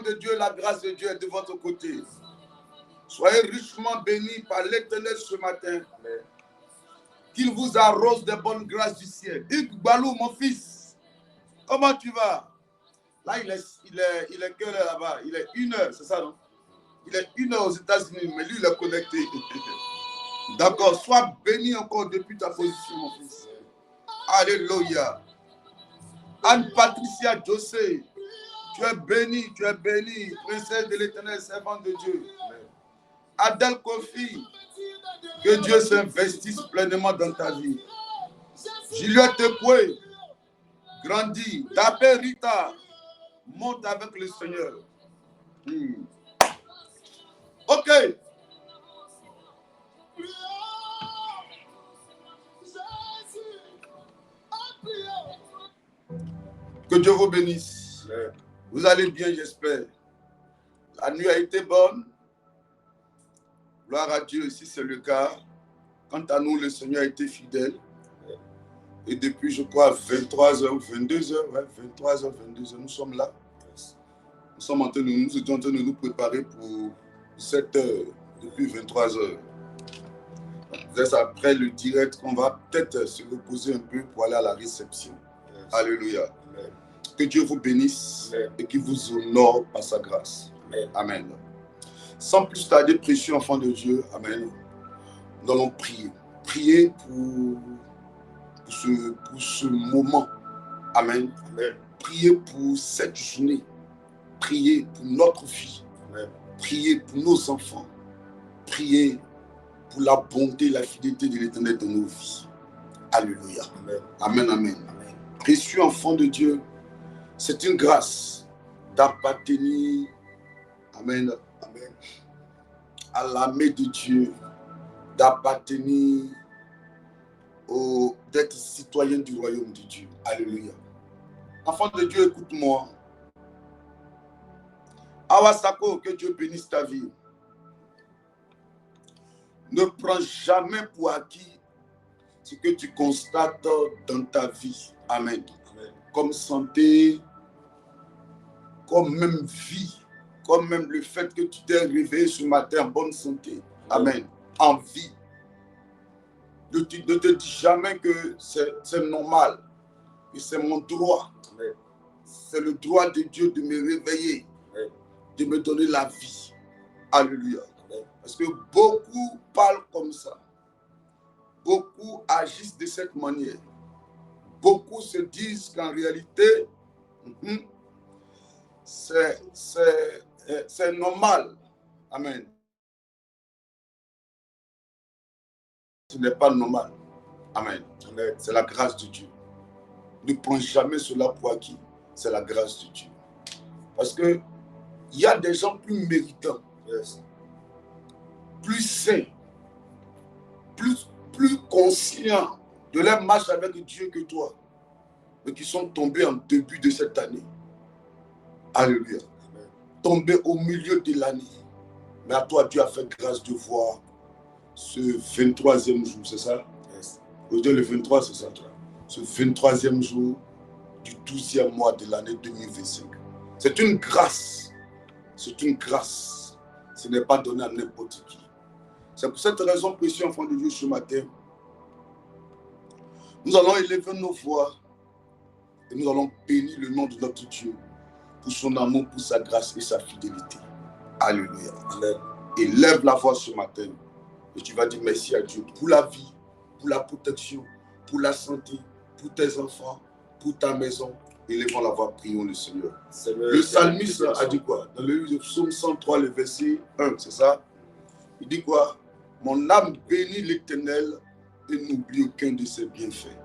de Dieu, la grâce de Dieu est de votre côté. Soyez richement bénis par l'Éternel ce matin. Qu'il vous arrose des bonnes grâces du ciel. Hugues Balou, mon fils, comment tu vas? Là, il est quelle heure là-bas? Il est 1h, c'est ça, non? Il est 1h aux États-Unis, mais lui, il est connecté. D'accord, sois béni encore depuis ta position, mon fils. Alléluia. Anne-Patricia José, tu es béni, princesse de l'Éternel, servante de Dieu. Adèle Kofi, que Dieu s'investisse pleinement dans ta vie. Juliette Ekwe, grandis. Tapé Rita, monte avec le Seigneur. Ok. Que Dieu vous bénisse. Vous allez bien, j'espère. La nuit a été bonne. Gloire à Dieu, si c'est le cas. Quant à nous, le Seigneur a été fidèle. Et depuis, je crois, 23h, 22h, 22h, nous sommes là. Nous étions en train de nous préparer pour 7h, depuis 23h. C'est après le direct qu'on va peut-être se reposer un peu pour aller à la réception. Alléluia. Amen. Que Dieu vous bénisse. Amen. Et qu'il vous honore par sa grâce. Amen. Amen. Sans plus tarder, précieux enfants de Dieu, amen. Nous allons prier. Prier pour ce moment. Amen. Amen. Prier pour cette journée. Prier pour notre vie. Amen. Prier pour nos enfants. Prier pour la bonté et la fidélité de l'Éternel dans nos vies. Alléluia. Amen. Amen, amen. Amen. Précieux enfants de Dieu, c'est une grâce d'appartenir, amen, amen, à l'armée de Dieu, d'appartenir d'être citoyen du royaume de Dieu. Alléluia. Enfant de Dieu, écoute-moi. Awasako, que Dieu bénisse ta vie. Ne prends jamais pour acquis ce que tu constates dans ta vie. Amen. Amen. Comme santé, comme même vie, comme même le fait que tu t'es réveillé ce matin en bonne santé. Amen. En vie. Ne te dis jamais que c'est normal, que c'est mon droit. C'est le droit de Dieu de me réveiller, de me donner la vie. Alléluia. Parce que beaucoup parlent comme ça. Beaucoup agissent de cette manière. Beaucoup se disent qu'en réalité, c'est normal. Amen. Ce n'est pas normal. Amen. C'est la grâce de Dieu. Ne prends jamais cela pour acquis. C'est la grâce de Dieu. Parce que il y a des gens plus méritants, plus sains, plus conscients de leur marche avec Dieu que toi, mais qui sont tombés en début de cette année. Alléluia. Tombés au milieu de l'année. Mais à toi, Dieu a fait grâce de voir ce 23e jour, c'est ça? Aujourd'hui, le 23, c'est ça. Ce 23e jour du 12e mois de l'année 2025. C'est une grâce. C'est une grâce. Ce n'est pas donné à n'importe qui. C'est pour cette raison, précieux enfant de Dieu, ce matin, nous allons élever nos voix et nous allons bénir le nom de notre Dieu pour son amour, pour sa grâce et sa fidélité. Alléluia. Amen. Élève la voix ce matin et tu vas dire merci à Dieu pour la vie, pour la protection, pour la santé, pour tes enfants, pour ta maison. Élevons la voix, prions le Seigneur. Le psalmiste a dit quoi? Dans le livre de Psaume 103, le verset 1, c'est ça? Il dit quoi? Mon âme bénit l'Éternel et n'oublie aucun de ses bienfaits.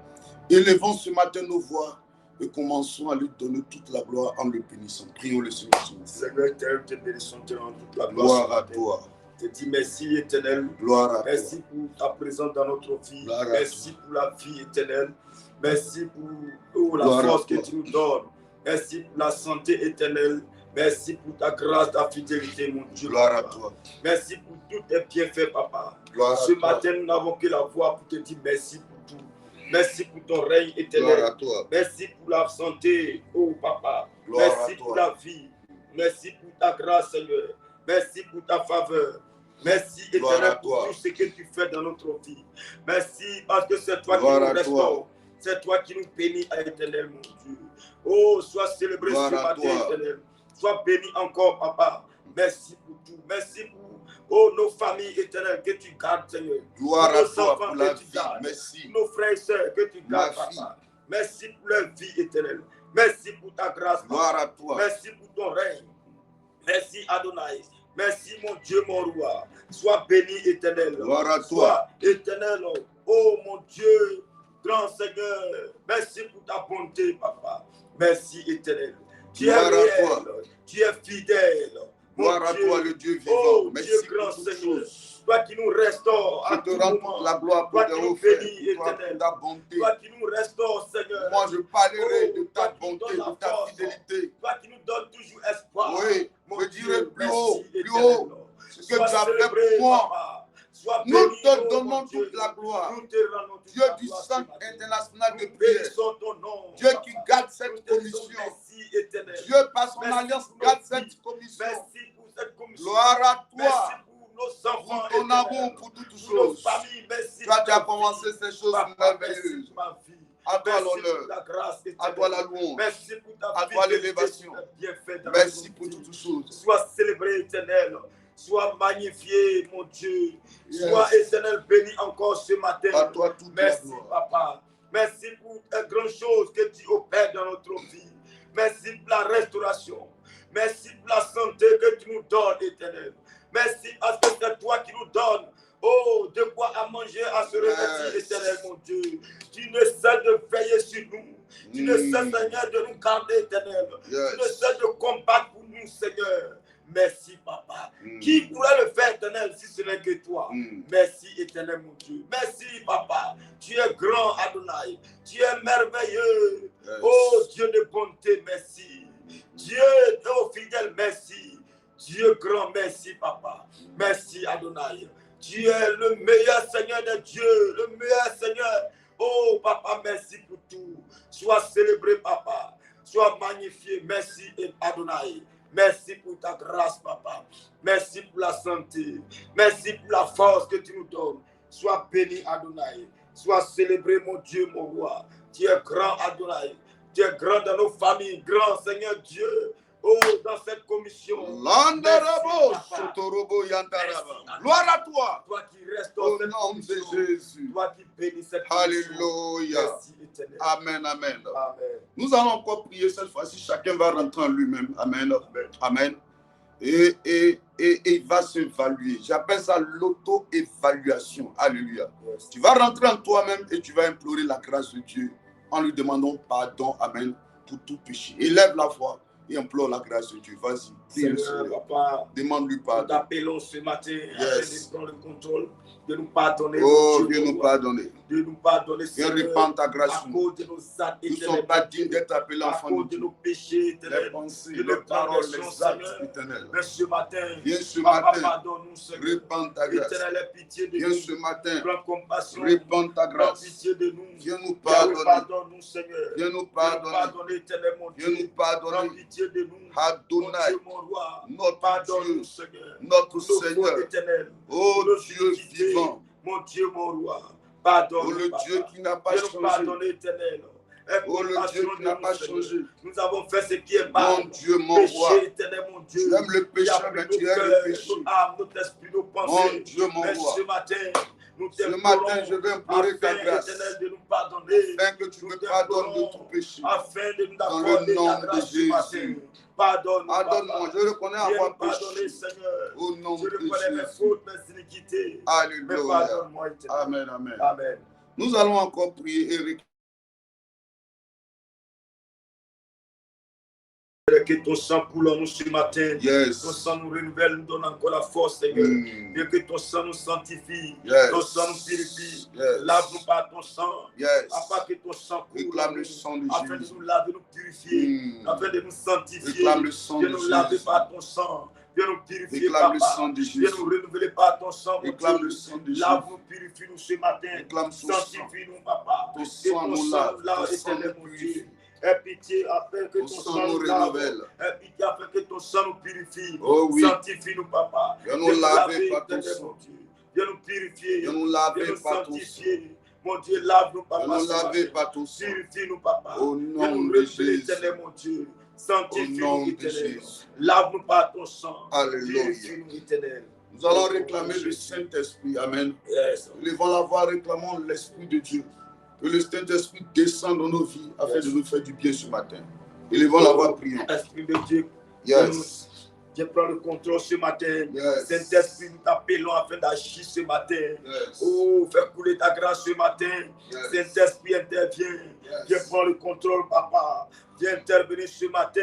Élevons ce matin nos voix et commençons à lui donner toute la gloire en le bénissant. Prions le Seigneur. Seigneur éternel, te bénissons, te rendons toute la gloire à toi. Je te dis merci éternel. Gloire à merci toi. Pour ta présence dans notre vie. Gloire merci pour la vie éternelle. Merci pour la gloire force que tu nous donnes. Merci pour la santé éternelle. Merci pour ta grâce, ta fidélité, mon Dieu. Gloire à toi. Merci pour tous tes bienfaits, papa. Gloire Ce à toi. matin, nous n'avons que la voix pour te dire merci pour tout. Merci pour ton règne éternel. Gloire à toi. Merci pour la santé, oh papa. Gloire merci pour la vie. Merci pour ta grâce, Seigneur. Merci pour ta faveur. Merci, Éternel, pour tout ce que tu fais dans notre vie. Merci parce que c'est toi qui nous restaure. C'est toi qui nous bénis, Éternel, mon Dieu. Oh, sois célébré ce matin, Éternel. Sois béni encore, Papa. Merci pour tout. Merci pour nos familles éternelles que tu gardes, Seigneur. Gloire pour à nos toi enfants pour la que tu vie. gardes. Merci. Nos frères et sœurs que tu gardes, Ma fille. Papa. Merci pour leur vie éternelle. Merci pour ta grâce, Gloire Papa. à toi. Merci pour ton règne. Merci, Adonai. Merci, mon Dieu, mon roi. Sois béni, éternel. Gloire à toi. Sois éternel. Oh, mon Dieu, grand Seigneur. Merci pour ta bonté, Papa. Merci, éternel. Tu es Gloire à réel. toi. Tu es fidèle. Gloire à toi, le Dieu vivant. Oh, Merci Dieu pour grand toutes Seigneur. choses. Toi qui nous restaure Je à te tout rends moment. toute la gloire pour Toi tes qui nous refaits, bénis, pour éternel. ta bonté. Toi qui nous restaure, Seigneur. Moi, je parlerai Oh, de ta toi qui nous bonté, donnes la de ta force. fidélité. Toi qui nous donnes toujours espoir. Oui, Mon je Dieu, dirai plus merci, haut, plus éternel. haut. Ce que tu Sois as fait célébré, pour moi. Papa. Sois Nous béni, te oh, mon donnons Dieu. toute la gloire. Nous te rendons toute Dieu la du gloire ce Centre matin. international de Nous prière. bénissons ton nom. Dieu Papa. qui garde Nous cette te commission. disons merci, éternel. Dieu, par son Merci alliance, pour garde nos vies. cette commission. Merci pour cette commission. Gloire à Merci toi pour nos enfants. pour ton éternel. amour pour toutes Pour nos choses. familles. Merci Toi, pour tu as ta commencé vie. ces choses Papa, merci merveilleuses. pour ma vie. À toi Merci l'honneur. pour ta grâce, À éternelle. toi la louange. Merci pour ta À toi fidélité, l'élévation. pour ta bienfait dans Merci notre pour vie. toutes choses. Sois célébré, éternel. Sois magnifié, mon Dieu. Yes. Sois éternel béni encore ce matin. À toi toute la Merci, gloire. Papa. Merci pour les grandes choses que tu opères dans notre vie. Merci pour la restauration. Merci pour la santé que tu nous donnes, éternel. Merci parce que c'est toi qui nous donnes. Oh, de quoi à manger, à se revêtir, Yes. éternel, mon Dieu. Tu ne cesses de veiller sur nous. Tu ne cesses, Seigneur, de nous garder, éternel. Yes. Tu ne cesses de combattre pour nous, Seigneur. Merci, Papa. Qui pourrait le faire, éternel, si ce n'est que toi? Merci, éternel, mon Dieu. Merci, Papa. Tu es grand, Adonai. Tu es merveilleux. Yes. Oh, Dieu de bonté, merci. Dieu, oh fidèle, merci. Dieu grand, merci, Papa. Merci, Adonai. Tu es le meilleur Seigneur de Dieu, le meilleur Seigneur. Oh, Papa, merci pour tout. Sois célébré, Papa. Sois magnifié. Merci, Adonai. Merci pour ta grâce, Papa. Merci pour la santé. Merci pour la force que tu nous donnes. Sois béni, Adonai. Sois célébré, mon Dieu, mon roi. Tu es grand, Adonai. Tu es grand dans nos familles. Grand, Seigneur Dieu. Oh, dans cette commission. Landarabo, Merci, Papa. Sotorobo, Yantaraba. Merci. Gloire à toi. Toi qui restes Au dans cette nom de commission. Jésus. Toi qui bénis cette commission. Alléluia. Merci, éternel. Amen, amen. Amen. Nous allons encore prier cette fois-ci. Chacun va rentrer en lui-même. Amen. Amen. Et il va s'évaluer. J'appelle ça l'auto-évaluation. Alléluia. Yes. Tu vas rentrer en toi-même et tu vas implorer la grâce de Dieu en lui demandant pardon. Amen. Pour tout péché. Élève la voix et implore la grâce de Dieu. Vas-y. Prie le Seigneur, Seigneur. Papa, Demande-lui nous pardon. t'appelons ce matin afin Yes. de prendre le contrôle, de nous pardonner. Oh, mon Dieu, viens mon nous roi. pardonner. De nous pardonner, Viens Seigneur, répandre ta grâce à sur nous. cause de nos actes Nous ne sommes éternels, pas mon Dieu, dignes d'être appelés à enfants de cause de Dieu. nos péchés Les éternels, pensées, de les nos paroles, transgressions, les actes Seigneur. éternels. Mais ce matin, Viens ce Papa, matin. pardonne-nous, Seigneur. Répands ta grâce. Éternel, aie pitié de Viens nous. ce matin. Prends compassion. Répands ta Prends grâce. pitié de nous. Viens nous Yahweh, pardonner. pardonne-nous, Seigneur. Viens nous Viens nous pardonner. pardonner, éternel, mon Viens Dieu. nous Prends pardonner. pitié de nous. Mon Adonai, Dieu, mon roi. notre Pardonne-nous, Dieu, Seigneur. notre Nos fautes Seigneur. éternelles. Oh Nos Dieu iniquités. vivant. Mon Dieu, mon roi. Oh Pardonne-nous, le Papa. Dieu qui n'a pas Viens nous changé. pardonner, éternel. Aie Oh le compassion Dieu qui de n'a nous, pas Seigneur. changé. Nous avons fait ce qui est mal. Mon Dieu, mon Péché, roi. éternel, mon Dieu. Tu aimes le péché, Qui a pris mais nos tu aimes cœurs, le péché. nos âmes, notre esprit, nos Mon pensées. Dieu, mon Mais roi. ce matin, nous Ce t'implorons matin, je vais implorer ta afin, grâce. éternel, de nous pardonner. Afin que tu Nous me pardonnes de t'implorons tout péché. afin de nous Dans le accorder nom ta de grâce ce Jésus. matin. Pardonne-nous, Pardonne-moi, Papa. je reconnais Viens nous avoir pardonner, péché. Seigneur. Au nom Je de reconnais mes Jésus. fautes, mes iniquités. Mais Alléluia. pardonne-moi, éternel. Amen, amen. Amen. Nous allons encore prier et Que ton sang coule en nous ce matin. yes. Ton sang nous renouvelle, nous donne encore la force, Seigneur. Bien que ton sang nous sanctifie. Yes. Ton sang nous purifie. Yes. Lave-nous par ton sang. Yes. Afin que ton sang coule. Réclame en le nous. sang de Afin de Jésus. nous laver, nous purifier. Afin de nous sanctifier. Réclame le sang Viens de nous laver Jésus. par ton sang. Viens nous purifier, Réclame le Papa. sang de Viens Jésus. nous renouveler par ton sang, mon Réclame Dieu. le sang de Jésus. Lave-nous, purifie-nous ce matin. Réclame son sang. Sanctifie-nous, Papa. Ton Que sang ton nous sang lave. nous lave, Ton sang éternel, nous mon purifie. Dieu. Aie pitié afin que Ton ton sang sang nous nous lave. renouvelle. Aie pitié afin que ton ton sang nous purifie. Oh oui. Sanctifie-nous, papa. Viens nous laver par ton éternel, sang. mon Dieu. Viens nous purifier. Viens nous laver Viens nous par ton sang. sanctifier. Mon Dieu, lave-nous, papa. Viens nous ce laver matin. par ton sang. Purifie-nous, papa. Au Viens nom nous de relever, Jésus. éternel, mon Dieu. Au Sanctifie-nous, nom de éternel. Jésus. Lave-nous par ton sang. Alléluia. Purifie-nous, éternel. Nous allons réclamer le Saint-Esprit. Amen. Yes. Nous devons la voix, réclamons l'Esprit de Dieu. Que le Saint-Esprit descende dans nos vies afin de nous faire du bien ce matin. Élevons la voix, prions. Esprit de Dieu. Yes. Dieu prend le contrôle ce matin. Yes. Saint-Esprit, nous t'appelons afin d'agir ce matin. Yes. Oh, fais couler ta grâce ce matin. Yes. Saint-Esprit, intervient. Yes. Dieu prend le contrôle, papa. Viens intervenir ce matin.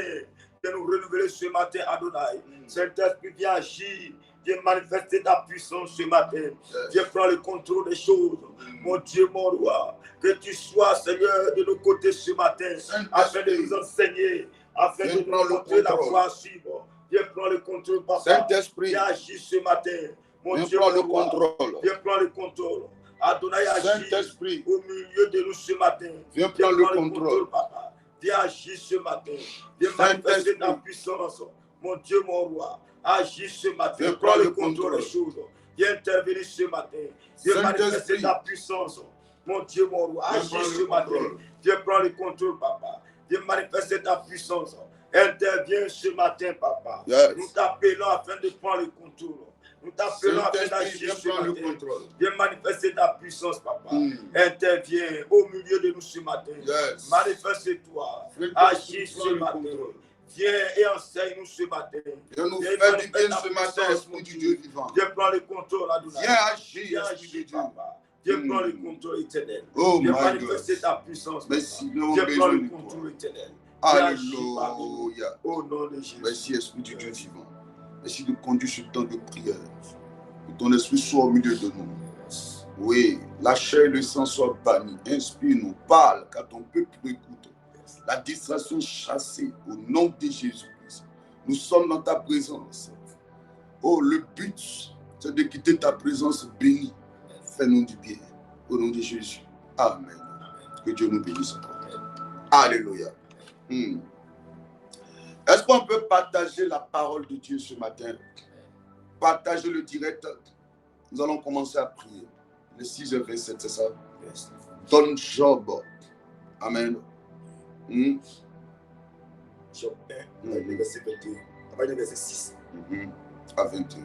Viens nous renouveler ce matin, Adonai. Saint-Esprit, viens agir. Viens manifester ta puissance ce matin. Yes. Viens prendre le contrôle des choses. Mon Dieu, mon roi. Que tu sois, Seigneur, de nos côtés ce matin. Afin de nous enseigner. Afin de nous montrer la voie à suivre. Viens prendre le contrôle, papa. Saint-Esprit, Viens agir ce matin. Mon viens Dieu, prendre le mon roi. contrôle. Viens prendre le contrôle. Adonai, agis Saint-Esprit, au milieu de nous ce matin. viens prendre le contrôle. Papa. Viens agir ce matin. Viens Saint-Esprit. manifester ta puissance. Mon Dieu, mon roi. Agis ce matin. Viens Prends prendre le le contrôle des contrôle. choses. Viens intervenir ce matin. Viens Saint-Esprit. manifester ta puissance. Mon Dieu, mon roi. Viens Agis prendre ce le matin. contrôle. Viens prendre le contrôle, papa. Viens manifester ta puissance. Interviens ce matin, papa. Yes. Nous t'appelons afin de prendre le contrôle. Nous t'appelons afin Saint-Esprit, d'agir viens ce prendre le matin. contrôle. Viens manifester ta puissance, papa. Interviens au milieu de nous ce matin. Yes. Manifeste-toi. Saint-Esprit, Agis prends ce le matin. contrôle. Viens et enseigne-nous ce matin. Viens nous Viens faire du bien manifester ta ce matin, puissance, Esprit mon du Dieu. Dieu vivant. Viens prendre le contrôle, Adonai. Viens agir, Viens Esprit de agir, Dieu. papa. Viens prendre le contrôle éternel. Oh Viens my manifester God. ta puissance. Merci, papa. nous avons Viens besoin prendre le de toi. contrôle éternel. Viens agir, papa. Alléluia. Au nom de Jésus. Merci, Esprit du Dieu vivant. Merci de conduire ce temps de prière. Que ton esprit soit au milieu de nous. Oui, la chair et le sang soient bannis. Inspire-nous, parle, car ton peuple écoute. La distraction chassée au nom de Jésus-Christ. Nous sommes dans ta présence. Oh, le but, c'est de quitter ta présence bénie. Fais-nous du bien. Au nom de Jésus. Amen. Que Dieu nous bénisse. Alléluia. Est-ce qu'on peut partager la parole de Dieu ce matin? Partager le direct. Nous allons commencer à prier. Le 6 et 27, c'est ça? Yes. Donne Job. Amen. Job 1, le verset 21. On va dire le verset 6. À 21.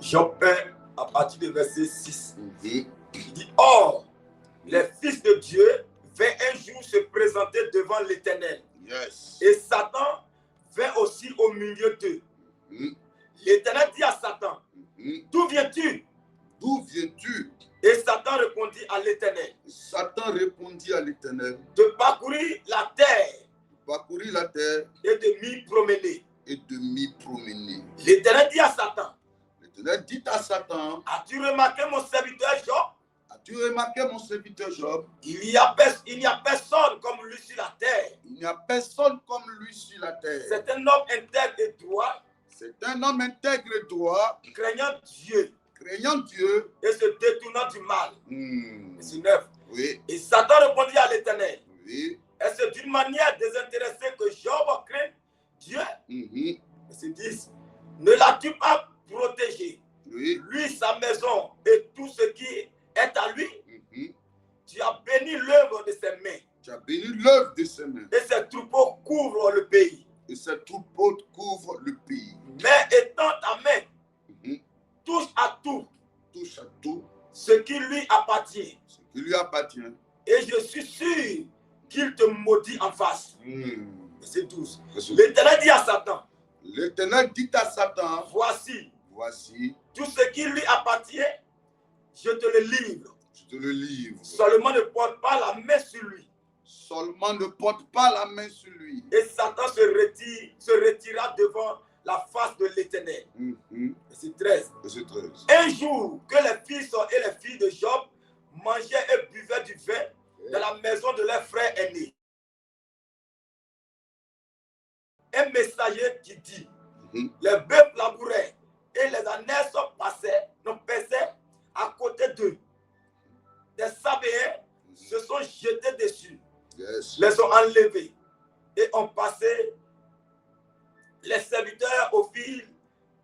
Job 1, à partir du verset 6. Il dit, or, les fils de Dieu vinrent un jour se présenter devant l'Éternel. Yes. Et Satan vint aussi au milieu d'eux. L'Éternel dit à Satan, d'où viens-tu? D'où viens-tu? Et Satan répondit à l'Éternel, Satan répondit à l'Éternel, de parcourir la terre parcourir la terre et de m'y promener. et de m'y promener. L'Éternel dit à Satan, L'Éternel dit à Satan, as-tu remarqué mon serviteur Job? as-tu remarqué mon serviteur Job? Il n'y a personne comme lui sur la terre. Il n'y a personne comme lui sur la terre. C'est un homme intègre et droit, C'est un homme intègre et droit, craignant Dieu craignant Dieu. et se détournant du mal. C'est 9. Oui, Et Satan répondit à l'Éternel, oui. est-ce d'une manière désintéressée que Job craint Dieu? C'est 10. Ne l'as-tu pas protégé? Oui. Lui, sa maison et tout ce qui est à lui, tu as béni l'œuvre de ses mains. Tu as béni l'œuvre de ses mains. Et ses troupeaux couvrent le pays. Et ses troupeaux couvrent le pays. Mais étends ta main, touche à tout Touche à tout ce qui lui appartient. ce qui lui appartient. Et je suis sûr qu'il te maudit en face. Verset 12. Verset- L'Éternel dit à Satan, L'Éternel dit à Satan, voici, voici, tout ce qui lui appartient, je te le livre. je te le livre. Seulement ne porte pas la main sur lui. Seulement ne porte pas la main sur lui. Et Satan se retira devant la face de l'Éternel. Verset 13. Verset 13. Un jour que les fils et les filles de Job mangeaient et buvaient du vin dans la maison de leur frère aîné, un messager qui dit, les bœufs labouraient et les ânes passaient à côté d'eux. Des Sabéens se sont jetés dessus, Yes. les ont enlevés et ont passé les serviteurs au fil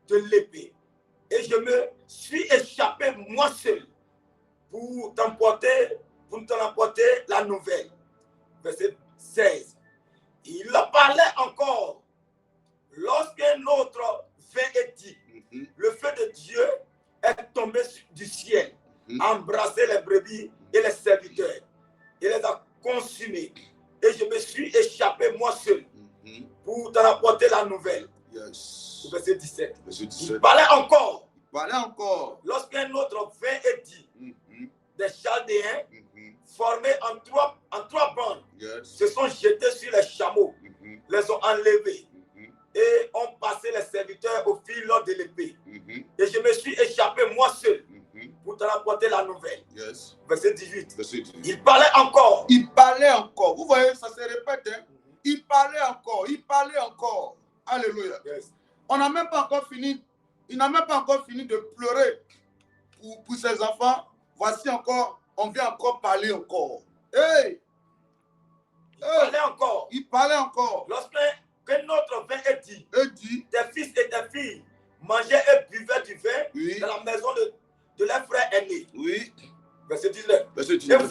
de l'épée. Et je me suis échappé moi seul pour nous emporter la nouvelle. Verset 16. Il parlait encore lorsqu'un autre vint et dit, le feu de Dieu est tombé du ciel, a embrassé les brebis et les serviteurs, et les a consumés. Et je me suis échappé moi seul pour t'en apporter la nouvelle. Yes. Verset 17. Verset Il 17. parlait encore Parlait encore. lorsqu'un autre vint et dit, des Chaldéens formés en trois bandes Yes. se sont jetés sur les chameaux, les ont enlevés et ont passé les serviteurs au fil de l'épée. Et je me suis échappé moi seul pour te rapporter la nouvelle. Yes. Verset 18. Verset 18. Il parlait encore. Il parlait encore. Vous voyez, ça se répète. Hein? Il parlait encore. Il parlait encore. Alléluia. Yes. On n'a même pas encore fini. Il n'a même pas encore fini de pleurer pour ses enfants. Voici encore, on vient encore parler encore. Hey! Il parlait encore. Il parlait encore. Lorsqu'un autre vint et dit, tes fils et tes filles mangeaient et buvaient du vin dans la maison de leur frère aîné. Oui. Verset 19. Verset 19. Et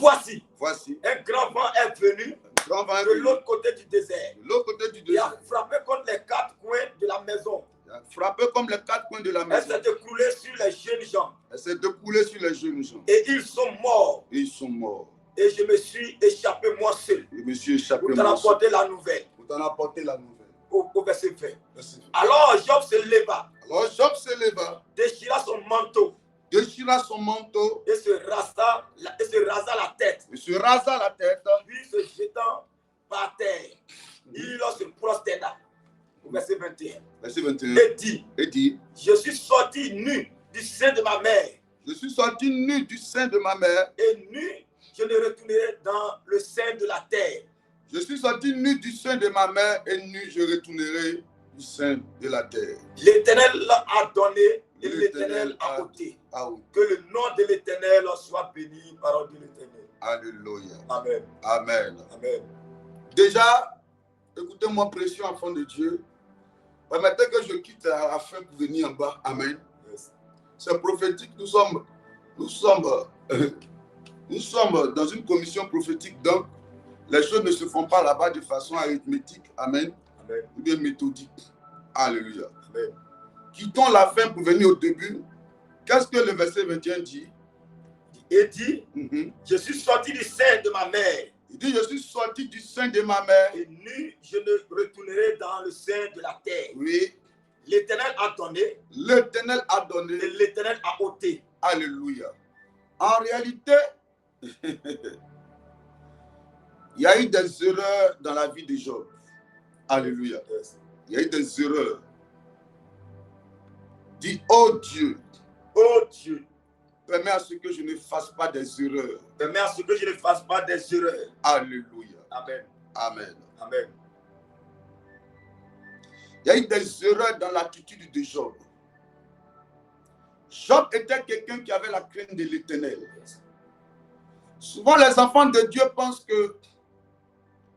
voici, un grand vent est venu de l'autre côté du désert. De l'autre côté du Il désert. a frappé contre les quatre coins de la maison. Frappé comme les quatre coins de la Elle maison. s'est écroulée sur les jeunes gens. Elle s'est découlée sur les jeunes gens. Et ils sont morts. Et ils sont morts. Et je me suis échappé moi seul. Je me suis échappé pour t'en apporter la nouvelle. Pour t'en apporter la nouvelle. Au verset 20. Alors Job se leva. Alors Job se leva. Déchira son manteau. Déchira son manteau. Et se rasa la tête. Il se rasa la tête. Puis se jetant par terre. Il se prosterna. Au verset 21. Verset 21. Et dit, je suis sorti nu du sein de ma mère. Je suis sorti nu du sein de ma mère. Et nu, je ne retournerai dans le sein de la terre. Je suis sorti nu du sein de ma mère et nu je retournerai du sein de la terre. L'Éternel a donné et l'Éternel a ôté. Que le nom de l'Éternel soit béni, parole de l'Éternel. Alléluia. Amen. Amen. Amen. Déjà, écoutez-moi, précieux enfant de Dieu. Permettez que je quitte la fin pour venir en bas. Amen. Yes. C'est prophétique. Nous sommes dans une commission prophétique. Donc, les choses ne se font pas là-bas de façon arithmétique. Amen. Amen. Ou bien méthodique. Alléluia. Amen. Quittons la fin pour venir au début. Qu'est-ce que le verset 21 dit? Il dit, je suis sorti du sein de ma mère. Il dit, je suis sorti du sein de ma mère. Et nu, je ne retournerai dans le sein de la terre. Oui. L'Éternel a donné. L'Éternel a donné. Et l'Éternel a ôté. Alléluia. En réalité, il y a eu des erreurs dans la vie de Job. Alléluia. Yes. Il y a eu des erreurs. Dis, oh Dieu. Oh Dieu. Permets à ce que je ne fasse pas des erreurs. Permets à ce que je ne fasse pas des erreurs. Alléluia. Amen. Amen. Amen. Il y a eu des erreurs dans l'attitude de Job. Job était quelqu'un qui avait la crainte de l'Éternel. Souvent, les enfants de Dieu pensent que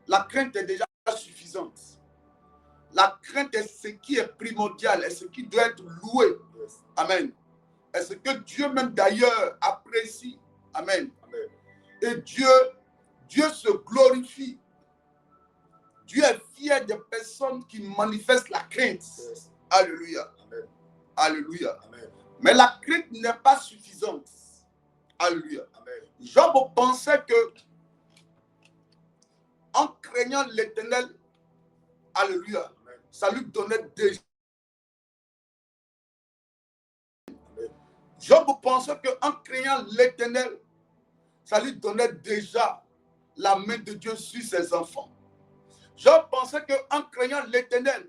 la crainte est déjà suffisante. La crainte est ce qui est primordial, est ce qui doit être loué. Amen. Est ce que Dieu même d'ailleurs apprécie. Amen. Amen. Et Dieu se glorifie. Dieu est fier des personnes qui manifestent la crainte. Yes. Alléluia. Amen. Alléluia. Amen. Mais la crainte n'est pas suffisante. Alléluia. Amen. Job pensait que en craignant l'Éternel, alléluia, Amen. ça lui donnait déjà. Job pensait qu'en craignant l'Éternel, ça lui donnait déjà la main de Dieu sur ses enfants. Job pensait qu'en craignant l'Éternel,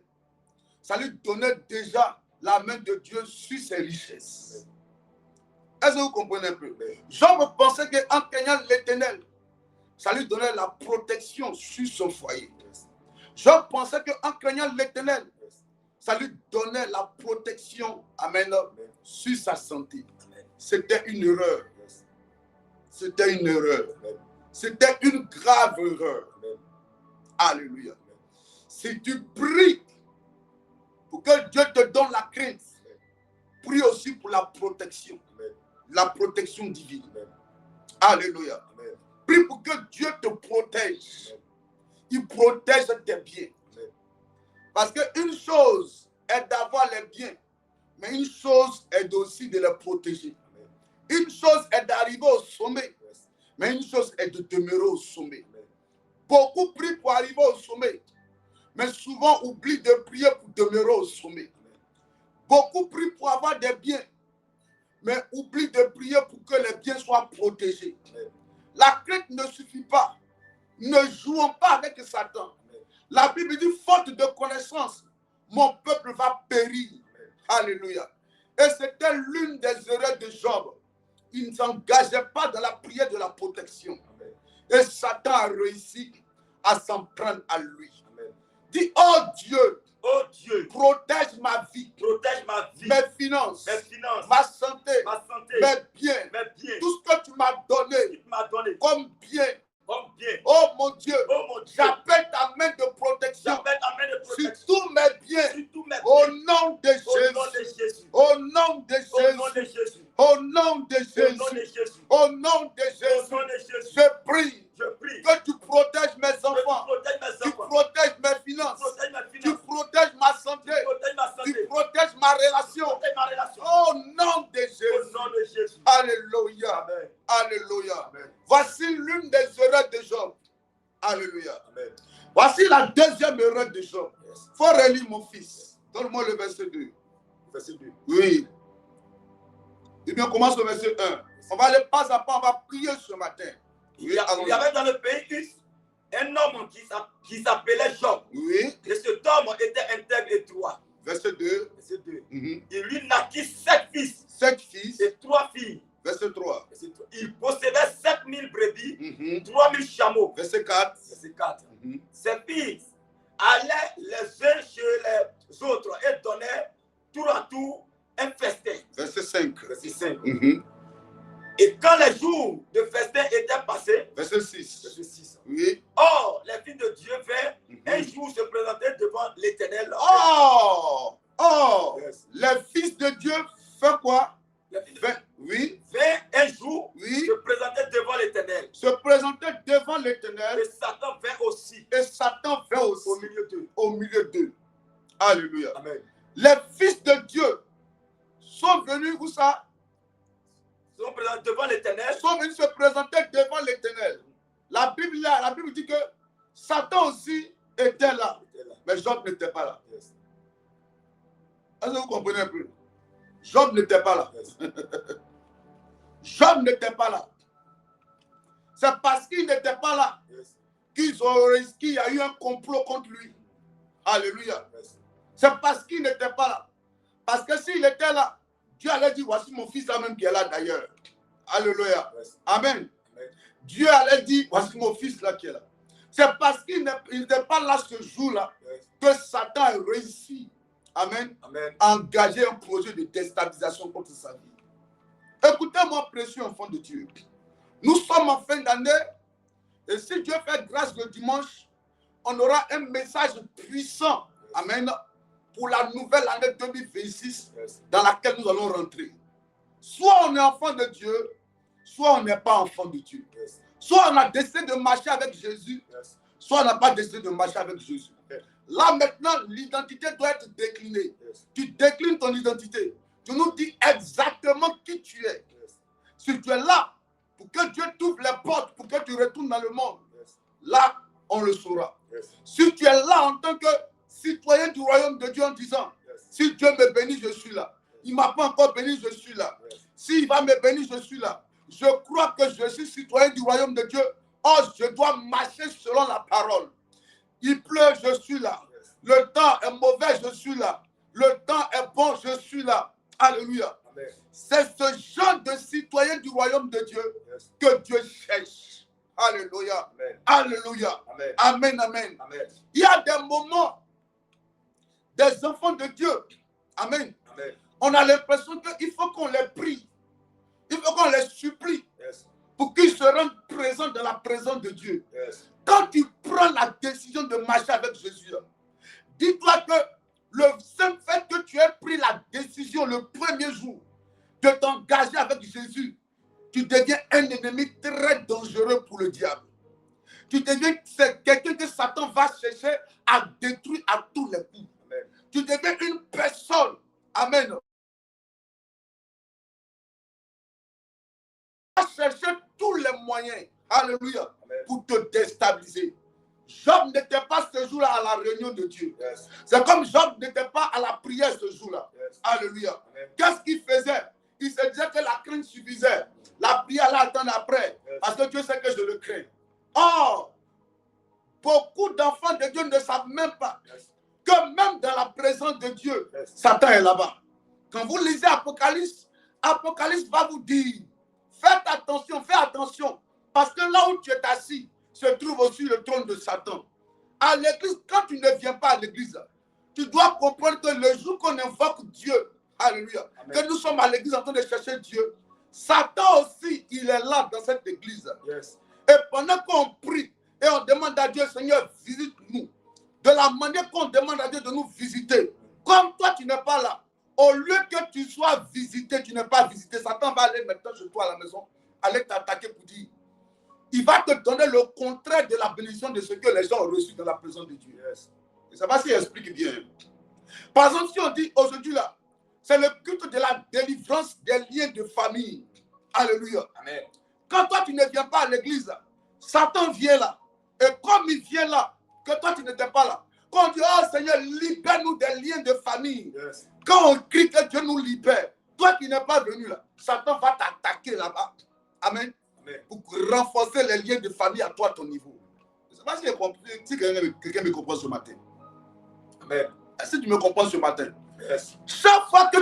ça lui donnait déjà la main de Dieu sur ses richesses. Est-ce que vous comprenez un peu? Job pensait qu'en craignant l'Éternel, ça lui donnait la protection sur son foyer. Job pensait qu'en craignant l'Éternel, ça lui donnait la protection, amen, sur sa santé. C'était une erreur. C'était une erreur. C'était une grave erreur. Alléluia. Si tu pries Pour que Dieu te donne la crainte. Prie aussi pour la protection. Amen. La protection divine. Amen. Alléluia. Amen. Prie pour que Dieu te protège. Amen. Il protège tes biens. Amen. Parce qu'une chose est d'avoir les biens, mais une chose est aussi de les protéger. Amen. Une chose est d'arriver au sommet, Yes. mais une chose est de demeurer au sommet. Amen. Beaucoup prient pour arriver au sommet, mais souvent oublient de prier pour demeurer au sommet. Amen. Beaucoup prient pour avoir des biens, mais oublient de prier pour que les biens soient protégés. Amen. La crainte ne suffit pas. Ne jouons pas avec Satan. Amen. La Bible dit, faute de connaissance, mon peuple va périr. Amen. Alléluia. Et c'était l'une des erreurs de Job. Il ne s'engageait pas dans la prière de la protection. Amen. Et Satan a réussi à s'en prendre à lui. Amen. Dis, oh Dieu, Oh Dieu, protège ma vie, protège ma vie, mes finances, mes finances, ma santé, ma santé, mes biens, mes biens, tout ce que tu m'as donné qu'il m'a donné comme bien. comme bien. Oh mon Dieu, Oh mon Dieu, j'appelle ta main de protection j'appelle ta main de sur protection tous mes biens. sur tous mes Au biens. nom de Au nom de Jésus. Jésus. Au nom de Au nom de Jésus. Jésus. Au nom de Au nom de Jésus. Jésus. Au nom de Au Jésus. nom de Jésus. Je prie Je prie que tu protèges mes que tu enfants. protèges mes Tu enfants. protèges mes Tu finances. protèges mes Tu finances. protèges ma santé. Tu protèges ma Tu santé. protèges ma Tu relation. protèges ma relation. Au nom de Au Jésus. nom de Jésus. Alléluia. Amen. Alléluia. Amen. Voici l'une des erreurs de Job. Alléluia. Amen. Voici la deuxième erreur de Job. Yes. Faut relire mon fils. Donne-moi le verset 2. Verset 2. Oui. Eh bien, on commence au verset 1. On va aller pas à pas, on va prier ce matin. Il y avait dans le pays un homme qui s'appelait Job. Oui. Et cet homme était intègre et droit. Verset 2. Verset 2. Mhm. Il lui naquit 7 fils 7 fils. et 3 filles. Verset 3. Verset 3. Il possédait 7000 brebis, Mhm. 3000 chameaux. Verset 4. Verset 4. Mhm. Ses fils allaient les uns chez les autres et donnaient tour à tour un festin. Verset 5. Verset 5. Mhm. Et quand les jours de festin étaient passés, Verset 6. verset 6. Oui. Or, les fils de Dieu vinrent un Mhm. jour se présenter devant l'Éternel. Oh! Oh! Yes. Les fils de Dieu font quoi? Les fils de Vinrent- Oui. vinrent un jour Oui. se présenter devant l'Éternel. Se présenter devant l'Éternel. Et Satan vint aussi Et Satan vint aussi au milieu d'eux. au milieu d'eux. Alléluia. Amen. Les fils de Dieu sont venus, où ça? Ils sont présentés devant l'Éternel. Sont venus se présenter devant l'Éternel. La Bible dit que Satan aussi était là, Il était là. mais Job n'était pas là. Yes. Est-ce que vous comprenez un peu? Job n'était pas là. Yes. Job n'était pas là. C'est parce qu'il n'était pas là Yes. qu'il y a eu un complot contre lui. Alléluia. Yes. C'est parce qu'il n'était pas là. Parce que s'il était là, Dieu allait dire, voici mon fils là même qui est là d'ailleurs. Alléluia. Yes. Amen. Amen. Dieu allait dire, voici mon fils là qui est là. C'est parce qu'il n'était pas là ce jour-là Yes. que Satan a réussi, amen, Amen. à engager un projet de déstabilisation contre sa vie. Écoutez-moi, précieux enfant de Dieu. Nous sommes en fin d'année et si Dieu fait grâce le dimanche, on aura un message puissant, amen, pour la nouvelle année 2026 Yes. dans laquelle nous allons rentrer. Soit on est enfant de Dieu, soit on n'est pas enfant de Dieu. Yes. Soit on a décidé de marcher avec Jésus, Yes. soit on n'a pas décidé de marcher avec Jésus. Là maintenant, l'identité doit être déclinée. Yes. Tu déclines ton identité. Tu nous dis exactement qui tu es. Yes. Si tu es là pour que Dieu t'ouvre les portes, pour que tu retournes dans le monde, Yes. là, on le saura. Yes. Si tu es là en tant que citoyen du royaume de Dieu en disant, Yes. si Dieu me bénit, je suis là. Il ne m'a pas encore béni, je suis là. Yes. S'il va me bénir, je suis là. Je crois que je suis citoyen du royaume de Dieu. Or, je dois marcher selon la parole. Il pleut, je suis là. Yes. Le temps est mauvais, je suis là. Le temps est bon, je suis là. Alléluia. Amen. C'est ce genre de citoyen du royaume de Dieu Yes. que Dieu cherche. Alléluia. Amen. Alléluia. Amen. Amen, amen. Amen. Il y a des moments, des enfants de Dieu. Amen. Amen. On a l'impression qu'il faut qu'on les prie. Il faut qu'on les supplie Yes. pour qu'ils se rendent présents dans la présence de Dieu. Yes. Quand tu prends la décision de marcher avec Jésus, dis-toi que le simple le premier jour de t'engager avec Jésus, tu deviens un ennemi très dangereux pour le diable. Tu deviens quelqu'un que Satan va chercher à détruire à tous les coups. Amen. Tu deviens une personne, amen, va chercher tous les moyens, alléluia, amen, pour te déstabiliser. Job n'était pas ce jour-là à la réunion de Dieu. Yes. C'est comme Job n'était pas à la prière ce jour-là. Yes. Alléluia. Qu'est-ce qu'il faisait? Il se disait que la crainte suffisait. La prière allait attendre après. Yes. Parce que Dieu sait que je le crains. Or, beaucoup d'enfants de Dieu ne savent même pas, yes, que même dans la présence de Dieu, yes, Satan est là-bas. Quand vous lisez Apocalypse, Apocalypse va vous dire, fais attention, parce que là où tu es assis, se trouve aussi le trône de Satan. À l'église, quand tu ne viens pas à l'église, tu dois comprendre que le jour qu'on invoque Dieu, alléluia, amen, que nous sommes à l'église en train de chercher Dieu, Satan aussi, il est là dans cette église. Yes. Et pendant qu'on prie et on demande à Dieu, Seigneur, visite-nous, de la manière qu'on demande à Dieu de nous visiter, comme toi tu n'es pas là, au lieu que tu sois visité, tu n'es pas visité, Satan va aller maintenant chez toi à la maison, aller t'attaquer pour dire, il va te donner le contraire de la bénédiction de ce que les gens ont reçu dans la présence de Dieu. Yes. Et ça va s'y explique bien. Par exemple, si on dit aujourd'hui là, c'est le culte de la délivrance des liens de famille. Alléluia. Amen. Quand toi tu ne viens pas à l'église, Satan vient là. Et comme il vient là, que toi tu n'étais pas là, quand on dit, oh Seigneur, libère-nous des liens de famille. Yes. Quand on crie que Dieu nous libère, toi qui n'es pas venu là, Satan va t'attaquer là-bas. Amen. Amen. Pour renforcer les liens de famille à toi, à ton niveau. Je ne sais pas si quelqu'un me comprend ce matin. Amen. Est-ce que tu me comprends ce matin? Yes. Chaque fois que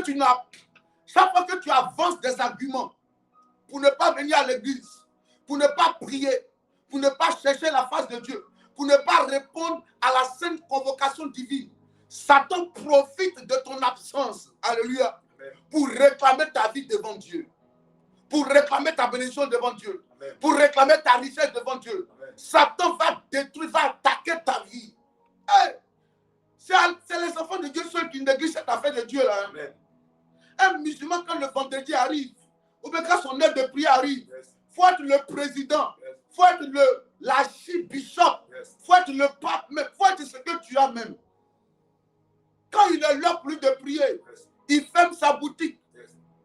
tu avances des arguments pour ne pas venir à l'église, pour ne pas prier, pour ne pas chercher la face de Dieu, pour ne pas répondre à la sainte convocation divine, Satan profite de ton absence, alléluia, amen, pour réclamer ta vie devant Dieu, pour réclamer ta bénédiction devant Dieu, amen, pour réclamer ta richesse devant Dieu. Amen. Satan va détruire, va attaquer ta vie. Hey, c'est les enfants de Dieu ceux qui négligent cette affaire de Dieu là. Amen. Un musulman, quand le vendredi arrive, ou bien quand son heure de prière arrive, il faut être le président, il faut être l'archibishop, il faut être le pape, il faut être ce que tu as même. Quand il est l'heure plus de prier, il ferme sa boutique.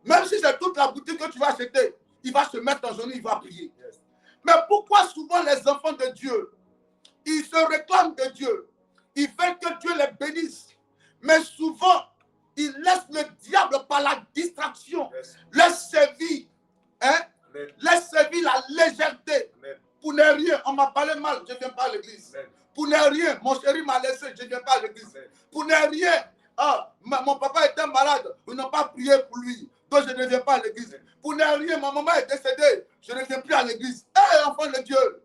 Même si c'est toute la boutique que tu vas acheter, il va se mettre en genou, il va prier. Mais pourquoi souvent les enfants de Dieu, ils se réclament de Dieu, ils veulent que Dieu les bénisse, mais souvent, ils laissent le diable par la distraction, laisse servir, hein? Laisse servir la légèreté. Amen. Pour ne rien, on m'a parlé mal, je ne viens pas à l'église. Pour ne rien, mon chéri m'a laissé, je ne viens pas à l'église. Pour ne rien, mon papa était malade, ils n'ont pas prié pour lui, donc je ne viens pas à l'église. Pour ne rien, ma maman est décédée, je ne viens plus à l'église. Hé, enfant de Dieu,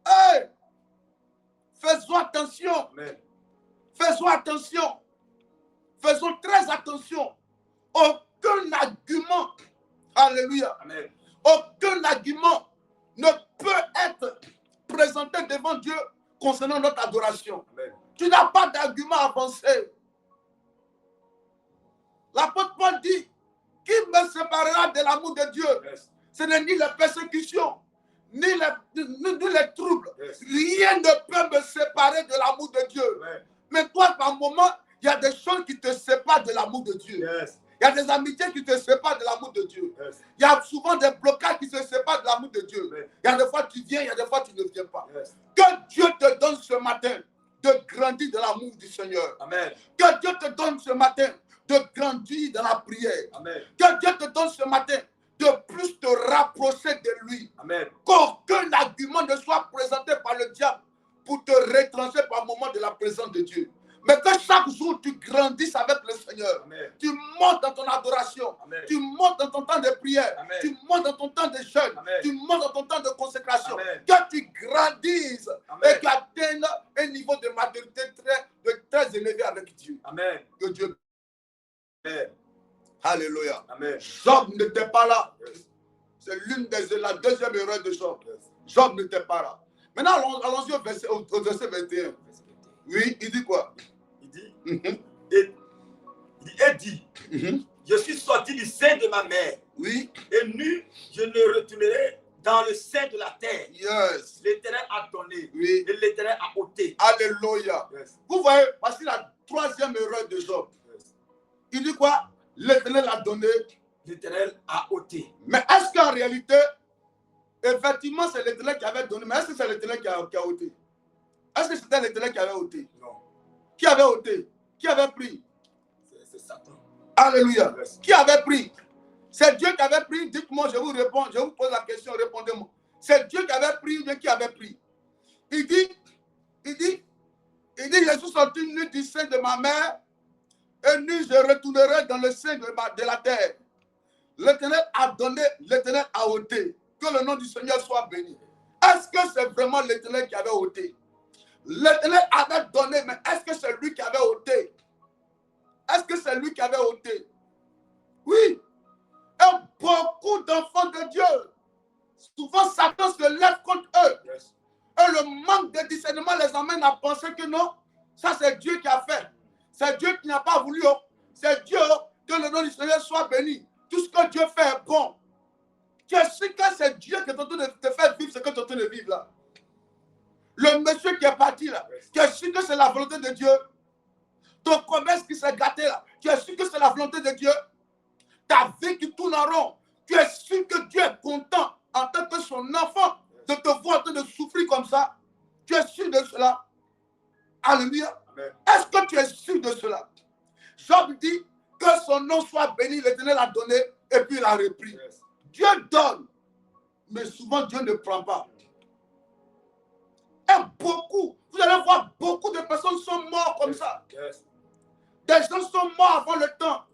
hey, faisons attention. Amen. Faisons attention. Faisons très attention. Aucun argument, alléluia, amen, aucun argument ne peut être présenté devant Dieu concernant notre adoration. Amen. Tu n'as pas d'argument avancé. L'apôtre Paul dit, qui me séparera de l'amour de Dieu? Yes. Ce n'est ni les persécutions, ni les troubles. Yes. Rien ne peut me séparer de l'amour de Dieu. Amen. Mais toi, par moment, il y a des choses qui te séparent de l'amour de Dieu. Yes. Il y a des amitiés qui te séparent de l'amour de Dieu. Yes. Il y a souvent des blocages qui se séparent de l'amour de Dieu. Yes. Il y a des fois tu viens, il y a des fois tu ne viens pas. Yes. Que Dieu te donne ce matin de grandir dans l'amour du Seigneur. Amen. Que Dieu te donne ce matin de grandir dans la prière. Amen. Que Dieu te donne ce matin de plus te rapprocher de lui. Amen. Qu'aucun argument ne soit présenté par le diable pour te retrancher par moment de la présence de Dieu. Mais que chaque jour tu grandisses avec le Seigneur. Amen. Tu montes dans ton adoration. Amen. Tu montes dans ton temps de prière. Amen. Tu montes dans ton temps de jeûne. Amen. Tu montes dans ton temps de consécration. Amen. Que tu grandisses. Amen. Et que tu atteignes un niveau de maturité très élevé avec Dieu. Amen. Que Dieu. Amen. Alléluia. Amen. Job n'était pas là. Yes. C'est la deuxième erreur de Job. Yes. Job n'était pas là. Maintenant, allons-y au verset 21. Oui, il dit quoi? Il dit, Je suis sorti du sein de ma mère. Oui. Et nu, je ne retournerai dans le sein de la terre. Yes. L'Éternel a donné. Oui. Et l'Éternel a ôté. Alléluia. Yes. Vous voyez, voici la troisième erreur de Job. Yes. Il dit quoi? L'Éternel a donné. L'Éternel a ôté. Mais est-ce qu'en réalité, effectivement, c'est l'Éternel qui avait donné, mais est-ce que c'est l'Éternel qui a ôté? Est-ce que c'était l'Éternel qui avait ôté? Non. Qui avait ôté? Qui avait pris? C'est Satan. Alléluia. Yes. Qui avait pris? C'est Dieu qui avait pris. Dites-moi, je vous réponds, je vous pose la question, répondez-moi. C'est Dieu qui avait pris ou bien qui avait pris? Il dit, je suis sorti nu du sein de ma mère et nu je retournerai dans le sein de la terre. L'Éternel a donné, l'Éternel a ôté. Que le nom du Seigneur soit béni. Est-ce que c'est vraiment l'Éternel qui avait ôté? L'Éternel avait donné, mais est-ce que c'est lui qui avait ôté? Est-ce que c'est lui qui avait ôté? Oui. Et beaucoup d'enfants de Dieu, souvent Satan se lève contre eux. Yes. Et le manque de discernement les amène à penser que non, ça c'est Dieu qui a fait. C'est Dieu qui n'a pas voulu. C'est Dieu, que le nom du Seigneur soit béni. Tout ce que Dieu fait est bon. Tu es sûr que c'est Dieu qui est en train de te faire vivre ce que tu es en train de vivre là. Le monsieur qui est parti là, tu es sûr que c'est la volonté de Dieu. Ton commerce qui s'est gâté là, tu es sûr que c'est la volonté de Dieu. Ta vie qui tourne en rond, tu es sûr que Dieu est content en tant que son enfant de te voir en train de souffrir comme ça. Tu es sûr de cela? Alléluia. Est-ce que tu es sûr de cela? Job dit que son nom soit béni, l'Éternel a donné et puis il a repris. Yes. Dieu donne, mais souvent Dieu ne prend pas. Et beaucoup, vous allez voir, beaucoup de personnes sont mortes comme ça. Yes. Des gens sont morts avant le temps.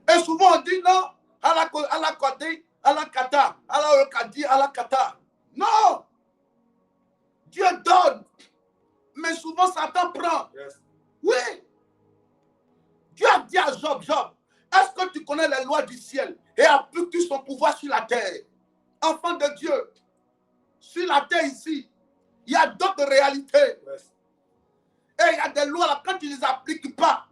Et souvent on dit non, à la côté, à la kata, à la okadi, à la kata. Non! Dieu donne, mais souvent Satan prend. Yes. Oui! Dieu a dit à Job, Job, est-ce que tu connais les lois du ciel et appliques-tu son pouvoir sur la terre? Enfant de Dieu, sur la terre ici, il y a d'autres réalités. Yes. Et il y a des lois là, quand tu ne les appliques pas,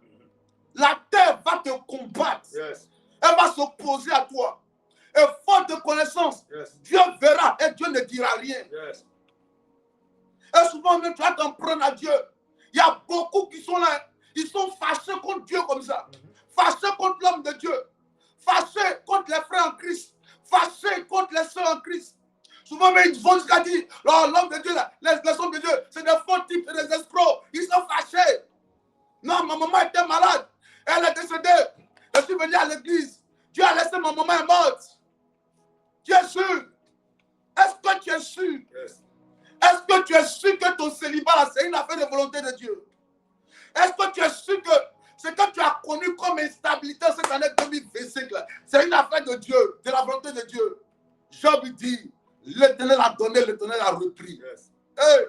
la terre va te combattre. Yes. Elle va s'opposer à toi. Et faute de connaissance, Yes. Dieu verra et Dieu ne dira rien. Yes. Et souvent, même tu vas t'en prendre à Dieu. Il y a beaucoup qui sont là, ils sont fâchés contre Dieu comme ça. Fâchés contre l'homme de Dieu. Fâchés contre les frères en Christ. Fâchés contre les sœurs en Christ. Souvent, mais ils vont jusqu'à dire, l'homme de Dieu, là, les hommes de Dieu, c'est des faux types, c'est des escrocs. Ils sont fâchés. Non, ma maman était malade. Elle est décédée. Je suis venu à l'église. Dieu a laissé ma maman est morte. Tu es sûr? Est-ce que tu es sûr? Yes. Est-ce que tu es sûr que ton célibat, là, c'est une affaire de volonté de Dieu? Est-ce que tu es sûr que ce que tu as connu comme instabilité cette année 2025, là, c'est une affaire de Dieu, de la volonté de Dieu? Job dit, l'Éternel a donné, l'Éternel a repris. Yes. Et,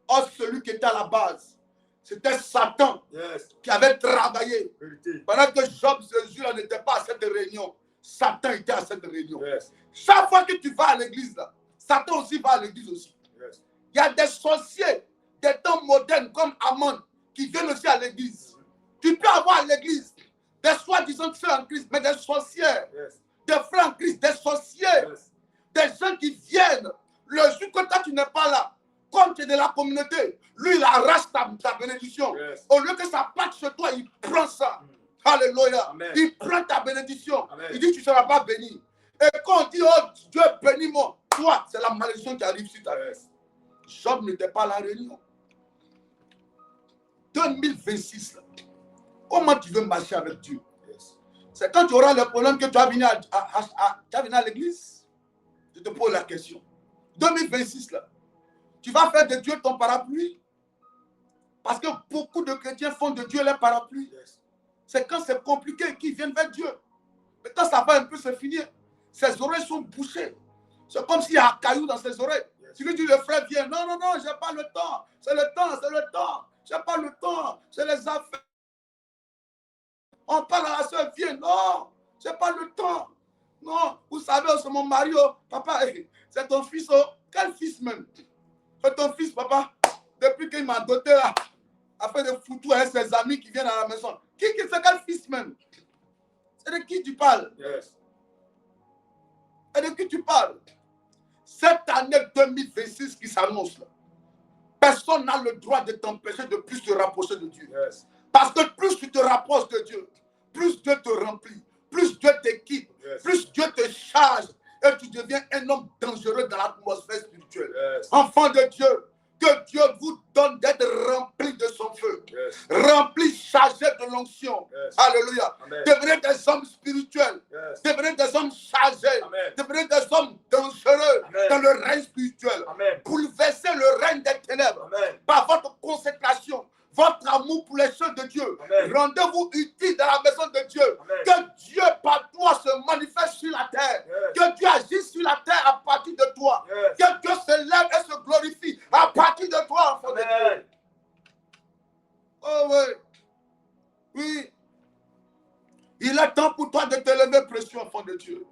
or, celui qui était à la base, c'était Satan. Yes. Qui avait travaillé. Vérité. Pendant que Job, Jésus n'était pas à cette réunion, Satan était à cette réunion. Yes. Chaque fois que tu vas à l'église, là, Satan aussi va à l'église aussi. Yes. Il y a des sorciers, des temps modernes comme Amon, qui viennent aussi à l'église. Tu peux avoir à l'église des soi-disant frères en Christ, mais des sorcières, Yes. des frères en Christ, des sorciers, Yes. des gens qui viennent. Le jour que toi tu n'es pas là, comme tu es de la communauté, lui il arrache ta bénédiction. Yes. Au lieu que ça parte chez toi, il prend ça. Alléluia. Amen. Il prend ta bénédiction. Amen. Il dit tu ne seras pas béni. Et quand on dit oh Dieu bénis-moi, toi c'est la malédiction qui arrive sur ta vie. Yes. Job n'était pas à la réunion. 2026, là, comment tu veux marcher avec Dieu? Yes. C'est quand tu auras le problème que tu vas venir à l'église. Je te pose la question. 2026, là, tu vas faire de Dieu ton parapluie. Parce que beaucoup de chrétiens font de Dieu leur parapluie. Yes. C'est quand c'est compliqué qu'ils viennent vers Dieu. Mais quand ça va un peu se finir, ses oreilles sont bouchées. C'est comme s'il y a un caillou dans ses oreilles. Yes. Tu lui dis, le frère vient. Non, non, non, je n'ai pas le temps. C'est le temps, c'est le temps. Je n'ai pas le temps. C'est les affaires. On parle à la soeur, viens. Non, je n'ai pas le temps. Non, vous savez, c'est mon mari. Oh, papa, c'est ton fils. Oh. Quel fils même? C'est ton fils, papa. Depuis qu'il m'a doté là, a fait des foutus avec ses amis qui viennent à la maison. Qui c'est quel fils même? Et de qui tu parles? Yes. Et de qui tu parles? Cette année 2026 qui s'annonce là, personne n'a le droit de t'empêcher de plus te rapprocher de Dieu. Yes. Parce que plus tu te rapproches de Dieu, plus Dieu te remplit, plus Dieu t'équipe, Yes. plus Dieu te charge et tu deviens un homme dangereux dans l'atmosphère spirituelle. Yes. Enfant de Dieu, que Dieu vous donne d'être rempli de son feu, Yes. rempli, chargé de l'onction. Yes. Alléluia. Amen. Devenez des hommes spirituels, Yes. devenez des hommes chargés, Amen. devenez des hommes dangereux Amen. dans le règne spirituel. Amen. Bouleversez le règne des ténèbres Amen. par votre consécration, votre amour pour les choses de Dieu. Amen. Rendez-vous utile dans la maison de Dieu. Amen. Que Dieu par toi se manifeste sur la terre. Yes. Que Dieu agisse sur la terre à partir de toi. Yes. Que Dieu se lève et se glorifie à partir de toi, enfant de Dieu. Amen. Oh oui. Oui. Il est temps pour toi de te lever, précieux enfant de Dieu.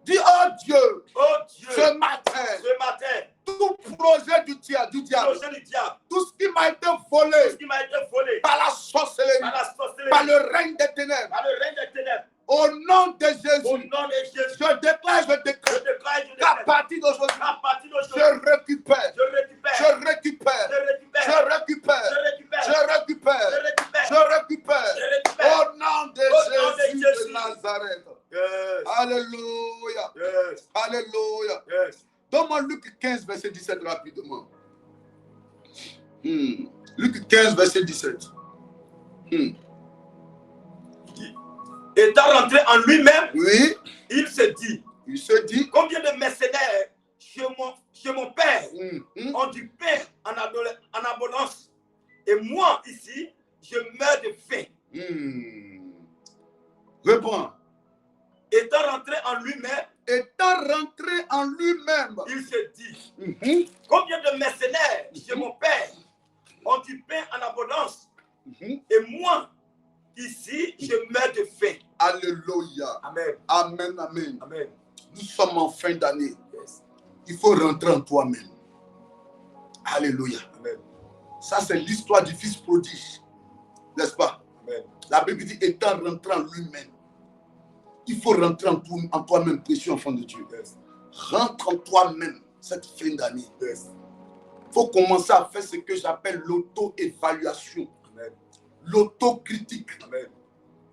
Dis, oh Dieu, Oh Dieu, ce matin, ce matin, tout projet du diable, projet du diable, tout ce qui m'a été tout volé ce qui m'a été volé par la sorcellerie, par la sorcellerie, par le règne des ténèbres, par le règne des ténèbres, au nom de au Jésus, nom de Jésus, je déclare, je je déclare déclare et je qu'à déclare, partir d'aujourd'hui, à partir d'aujourd'hui, je récupère, je récupère, je récupère, je récupère, je récupère, je récupère, je récupère, je récupère, je récupère, je récupère. au nom de Au nom de Jésus de Jésus. Nazareth. Yes, Alléluia, yes, alléluia. yes. Donne-moi Luc 15, verset 17 rapidement. Luc 15, verset 17. Étant rentré en lui-même, Oui, il se dit, il se dit, combien de mercenaires chez mon père ont du pain en abondance, et moi ici, je meurs de faim. Reprends. Étant rentré en lui-même, Étant rentré en lui-même, il se dit, combien de mercenaires chez mon père ont du pain en abondance, et moi ici, je meurs de faim. Alléluia. Amen. Amen, amen. Amen. Nous sommes en fin d'année. Yes. Il faut rentrer en toi-même. Alléluia. Amen. Ça, c'est l'histoire du fils prodige. N'est-ce pas? Amen. La Bible dit, étant rentré en lui-même. Il faut rentrer en toi-même, précieux enfant de Dieu. Yes. Rentre en toi-même cette fin d'année. Yes. Il faut commencer à faire ce que j'appelle l'auto-évaluation. Amen. L'autocritique. Amen.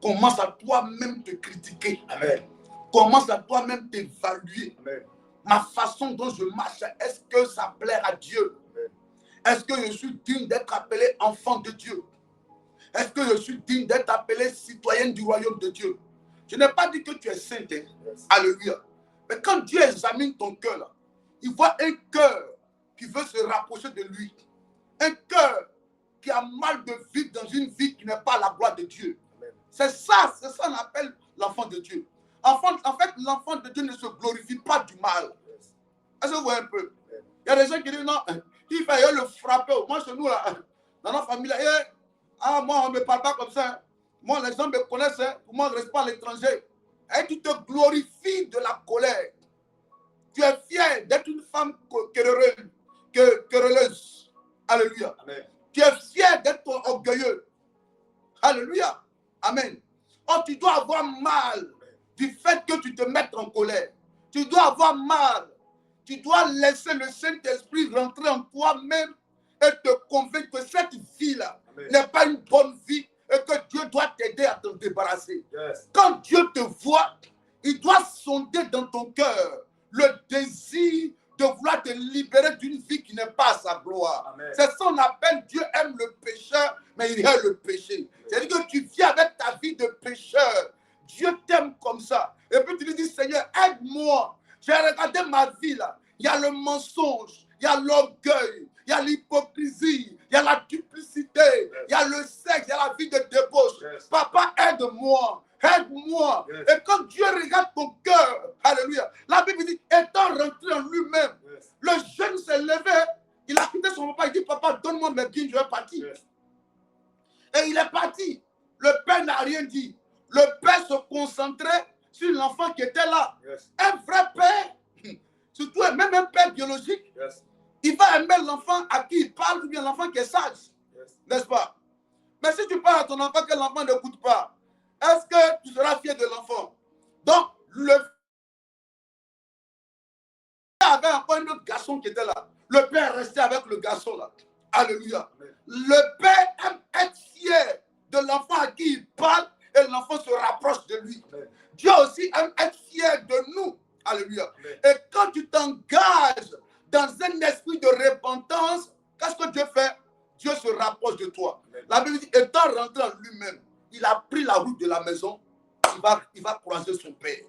Commence à toi-même te critiquer. Amen. Commence à toi-même t'évaluer. Amen. Ma façon dont je marche, est-ce que ça plaît à Dieu? Amen. Est-ce que je suis digne d'être appelé enfant de Dieu? Est-ce que je suis digne d'être appelé citoyen du royaume de Dieu? Je n'ai pas dit que tu es saint. Hein? Yes. Alléluia. Mais quand Dieu examine ton cœur, là, il voit un cœur qui veut se rapprocher de lui. Un cœur qui a mal de vivre dans une vie qui n'est pas la gloire de Dieu. C'est ça qu'on appelle l'enfant de Dieu. En fait, l'enfant de Dieu ne se glorifie pas du mal. Est-ce que vous voyez un peu? Il y a des gens qui disent non, il fallait le frapper. Moi, chez nous, là, dans notre famille, là, moi, on ne me parle pas comme ça. Moi, les gens me connaissent. Pour moi, je ne reste pas à l'étranger. Et tu te glorifies de la colère. Tu es fier d'être une femme querelleuse. Alléluia. Amen. Tu es fier d'être orgueilleux. Alléluia. Amen. Oh, tu dois avoir mal du fait que tu te mettes en colère. Tu dois avoir mal. Tu dois laisser le Saint-Esprit rentrer en toi-même et te convaincre que cette vie-là n'est pas une bonne vie et que Dieu doit t'aider à te débarrasser. Yes. Quand Dieu te voit, il doit sonder dans ton cœur le désir de vouloir te libérer d'une vie qui n'est pas à sa gloire. Amen. C'est ça qu'on appelle Dieu aime le pécheur, mais il hait le péché. C'est-à-dire que tu viens avec ta vie de pécheur. Dieu t'aime comme ça. Et puis tu lui dis, Seigneur, aide-moi. J'ai regardé ma vie là. Il y a le mensonge, il y a l'orgueil, il y a l'hypocrisie, il y a la duplicité, il y a le sexe, il y a la vie de débauche. Yes. Papa, aide-moi. Aide-moi. Yes. Et quand Dieu regarde ton cœur, alléluia, la Bible dit, étant rentré en lui-même, Yes. le jeune s'est levé, il a quitté son papa, il dit, papa, donne-moi mes biens, je vais partir. Yes. Et il est parti. Le père n'a rien dit. Le père se concentrait sur l'enfant qui était là. Yes. Un vrai père, surtout même un père biologique, Yes. il va aimer l'enfant à qui il parle ou bien l'enfant qui est sage. Yes. N'est-ce pas? Mais si tu parles à ton enfant que l'enfant n'écoute pas, est-ce que tu seras fier de garçon qui était là. Le père restait avec le garçon là. Alléluia. Le père aime être fier de l'enfant à qui il parle et l'enfant se rapproche de lui. Dieu aussi aime être fier de nous. Alléluia. Et quand tu t'engages dans un esprit de repentance, qu'est-ce que Dieu fait? Dieu se rapproche de toi. La Bible dit, étant rentré en lui-même, il a pris la route de la maison, il va croiser son père.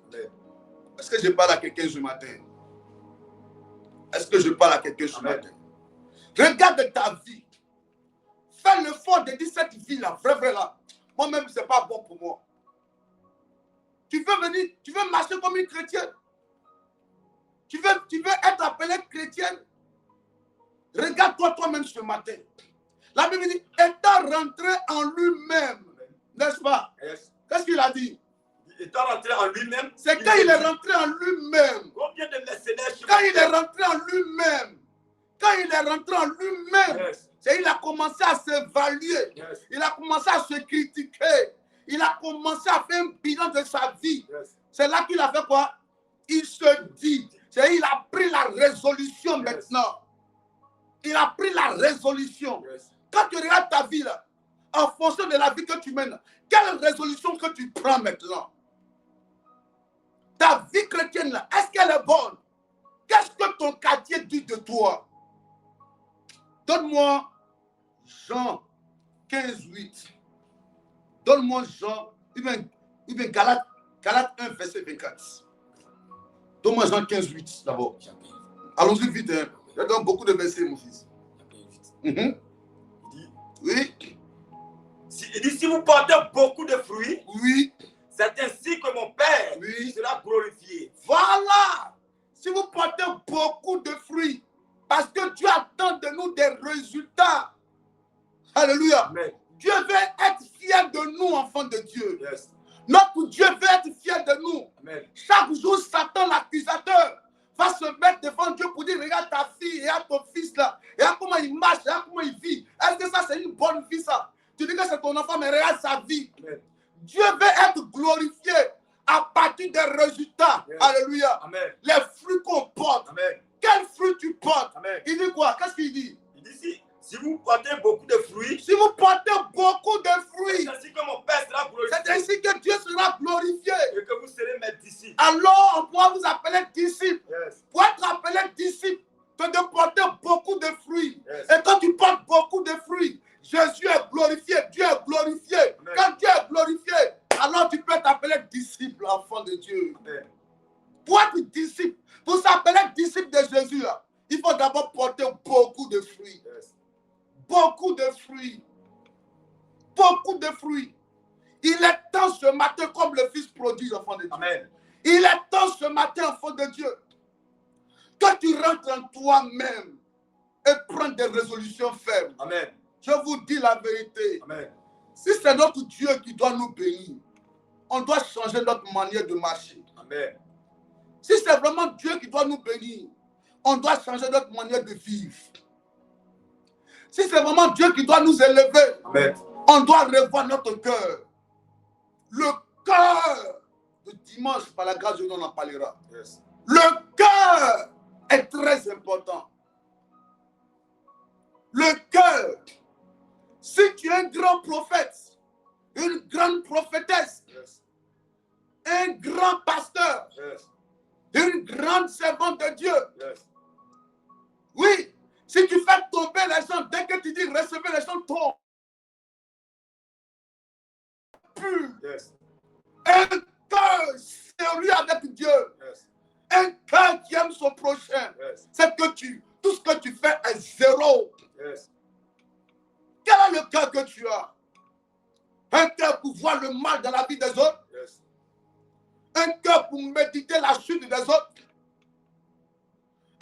Est-ce que je parle à quelqu'un ce matin? Est-ce que je parle à quelqu'un ce matin? Regarde ta vie. Fais l'effort de dire cette vie-là, vrai là. Moi-même, ce n'est pas bon pour moi. Tu veux venir, tu veux marcher comme une chrétienne. Tu veux être appelée chrétienne. Regarde-toi toi-même ce matin. La Bible dit, étant rentré en lui-même, n'est-ce pas? Yes. Qu'est-ce qu'il a dit? Étant rentré en lui-même. C'est quand il est rentré en lui-même. Combien de mercenaires? Quand il est rentré en lui-même. Quand il est rentré en lui-même. Yes. Il a commencé à s'évaluer. Yes. Il a commencé à se critiquer. Il a commencé à faire un bilan de sa vie. Yes. C'est là qu'il a fait quoi? Il se dit. Il a pris la résolution maintenant. Il a pris la résolution. Yes. Quand tu regardes ta vie là, en fonction de la vie que tu mènes, quelle résolution que tu prends maintenant? Ta vie chrétienne là, est-ce qu'elle est bonne? Qu'est-ce que ton quartier dit de toi? Donne-moi Jean 15, 8. Donne-moi Jean, ou bien Galates 1, verset 24. Donne-moi Jean 15, 8 d'abord. Allons-y vite. Hein. Je donne beaucoup de versets, mon fils. Il dit, oui. Il dit, si vous portez beaucoup de fruits, oui. C'est ainsi que mon Père oui. sera glorifié. Voilà. Si vous portez beaucoup de fruits, parce que Dieu attend de nous des résultats. Alléluia. Amen. Dieu veut être fier de nous, enfants de Dieu. Yes. Notre Dieu veut être fier de nous. Amen. Chaque jour, Satan, l'accusateur, va se mettre devant Dieu pour dire, regarde ta fille, regarde ton fils là, regarde comment il marche, regarde comment il vit. Est-ce que ça, c'est une bonne vie, ça? Tu dis que c'est ton enfant, mais regarde sa vie. Amen. Dieu veut être glorifié à partir des résultats. Yes. Alléluia. Amen. Les fruits qu'on porte. Amen. Quels fruits tu portes? Amen. Il dit quoi? Qu'est-ce qu'il dit? Il dit si vous portez beaucoup de fruits, si vous portez beaucoup de fruits, c'est ainsi que mon Père sera glorifié. C'est ainsi que Dieu sera glorifié. Et que vous serez mes disciples. Alors, on pourra vous appeler disciples. Yes. Pour être appelé disciple, tu dois porter beaucoup de fruits. Yes. Et quand tu portes beaucoup de fruits, Jésus est glorifié, Dieu est glorifié. Amen. Quand Dieu est glorifié, alors tu peux t'appeler disciple, enfant de Dieu. Amen. Pour être disciple, pour s'appeler disciple de Jésus, là, il faut d'abord porter beaucoup de fruits. Yes. Beaucoup de fruits. Beaucoup de fruits. Il est temps ce matin, comme le Fils prodigue, enfant de Dieu. Amen. Il est temps ce matin, enfant de Dieu, que tu rentres en toi-même et prends des résolutions fermes. Amen. Je vous dis la vérité. Amen. Si c'est notre Dieu qui doit nous bénir, on doit changer notre manière de marcher. Amen. Si c'est vraiment Dieu qui doit nous bénir, on doit changer notre manière de vivre. Si c'est vraiment Dieu qui doit nous élever, Amen. on doit revoir notre cœur. Le cœur de dimanche, par la grâce de Dieu, on en parlera. Yes. Le cœur est très important. Le cœur. Si tu es un grand prophète, une grande prophétesse, Yes. un grand pasteur, Yes. une grande servante de Dieu, Yes. oui, si tu fais tomber les gens, dès que tu dis recevez les gens tombent. Yes. Un cœur sérieux avec Dieu, Yes. un cœur qui aime son prochain, Yes. c'est que tout ce que tu fais est zéro. Yes. Quel est le cœur que tu as? Un cœur pour voir le mal dans la vie des autres? Yes. Un cœur pour méditer la chute des autres?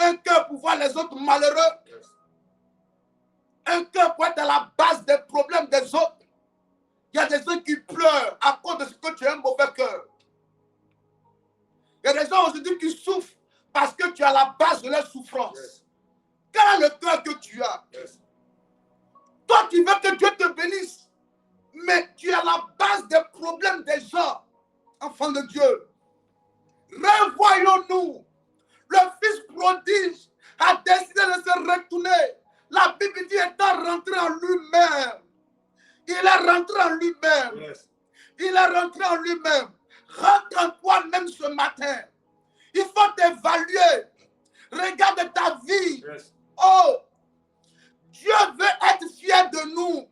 Un cœur pour voir les autres malheureux? Yes. Un cœur pour être à la base des problèmes des autres? Il y a des gens qui pleurent à cause de ce que tu as un mauvais cœur. Il y a des gens aujourd'hui qui souffrent parce que tu es à la base de leur souffrance. Yes. Quel est le cœur que tu as? Yes. Toi, tu veux que Dieu te bénisse, mais tu es à la base des problèmes des gens, enfants de Dieu. Revoyons-nous. Le Fils prodige a lui-même. Yes. Il est rentré en lui-même. Rentre en toi-même ce matin. Il faut t'évaluer. Regarde ta vie. Yes. Oh, Dieu veut être fier de nous.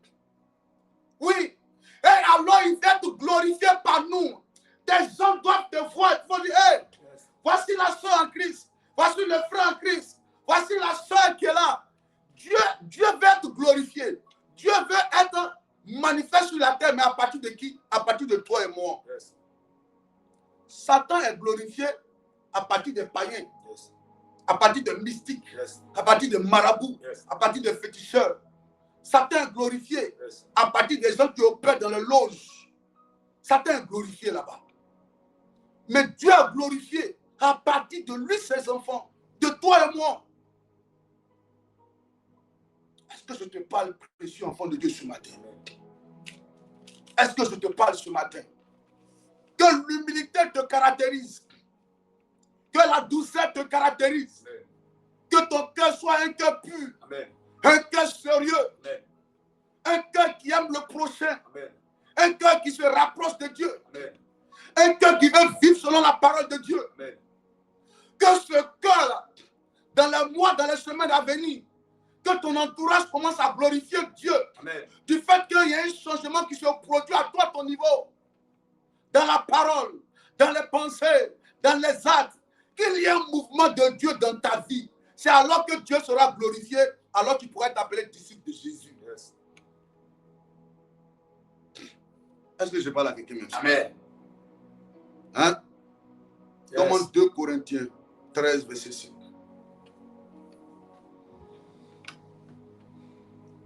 Oui. Et alors il veut te glorifier par nous. Des gens doivent te voir. Il faut dire, hey, Yes. voici la soeur en Christ. Voici le frère en Christ. Voici la soeur qui est là. Dieu veut être glorifié. Dieu veut être manifeste sur la terre, mais à partir de qui? À partir de toi et moi. Yes. Satan est glorifié à partir des païens, Yes. à partir de mystiques, Yes. à partir de marabouts, Yes. à partir de féticheurs. Satan est glorifié Yes. à partir des gens qui opèrent dans les loges. Satan est glorifié là-bas. Mais Dieu est glorifié à partir de lui, ses enfants, de toi et moi. Est-ce que je te parle, précieux enfant de Dieu, ce matin? Est-ce que je te parle ce matin? Que l'humilité te caractérise. Que la douceur te caractérise. Amen. Que ton cœur soit un cœur pur. Amen. Un cœur sérieux. Amen. Un cœur qui aime le prochain. Amen. Un cœur qui se rapproche de Dieu. Amen. Un cœur qui veut vivre selon la parole de Dieu. Amen. Que ce cœur-là, dans les mois, dans les semaines à venir, que ton entourage commence à glorifier Dieu. Amen. Du fait qu'il y a un changement qui se produit à toi, à ton niveau. Dans la parole, dans les pensées, dans les actes. Qu'il y ait un mouvement de Dieu dans ta vie. C'est alors que Dieu sera glorifié, alors tu pourras t'appeler disciple de Jésus. Yes. Est-ce que je parle à quelqu'un même? Amen. Hein? Yes. Commence 2 Corinthiens 13, verset 5.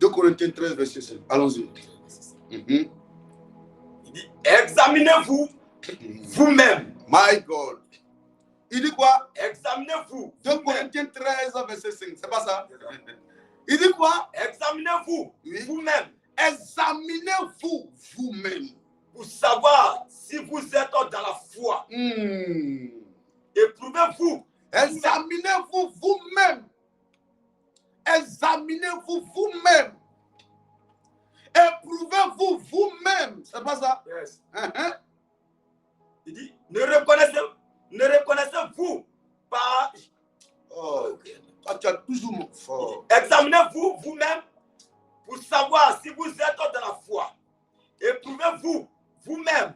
2 Corinthiens 13, verset 5. Allons-y. Il dit, examinez-vous vous-même. My God. Il dit quoi? Examinez-vous. 2 Corinthiens 13, verset 5. C'est pas ça? Il dit quoi? Examinez-vous Oui. vous-même Examinez-vous vous-même. pour savoir si vous êtes dans la foi. Éprouvez-vous. Examinez-vous vous-même. Examinez-vous vous-même. Éprouvez-vous vous-même. C'est pas ça? Yes. Il Il dit, ne reconnaissez-vous pas. Oh, tu as toujours mon fort. Examinez-vous vous-même pour savoir si vous êtes dans la foi. Éprouvez-vous vous-même.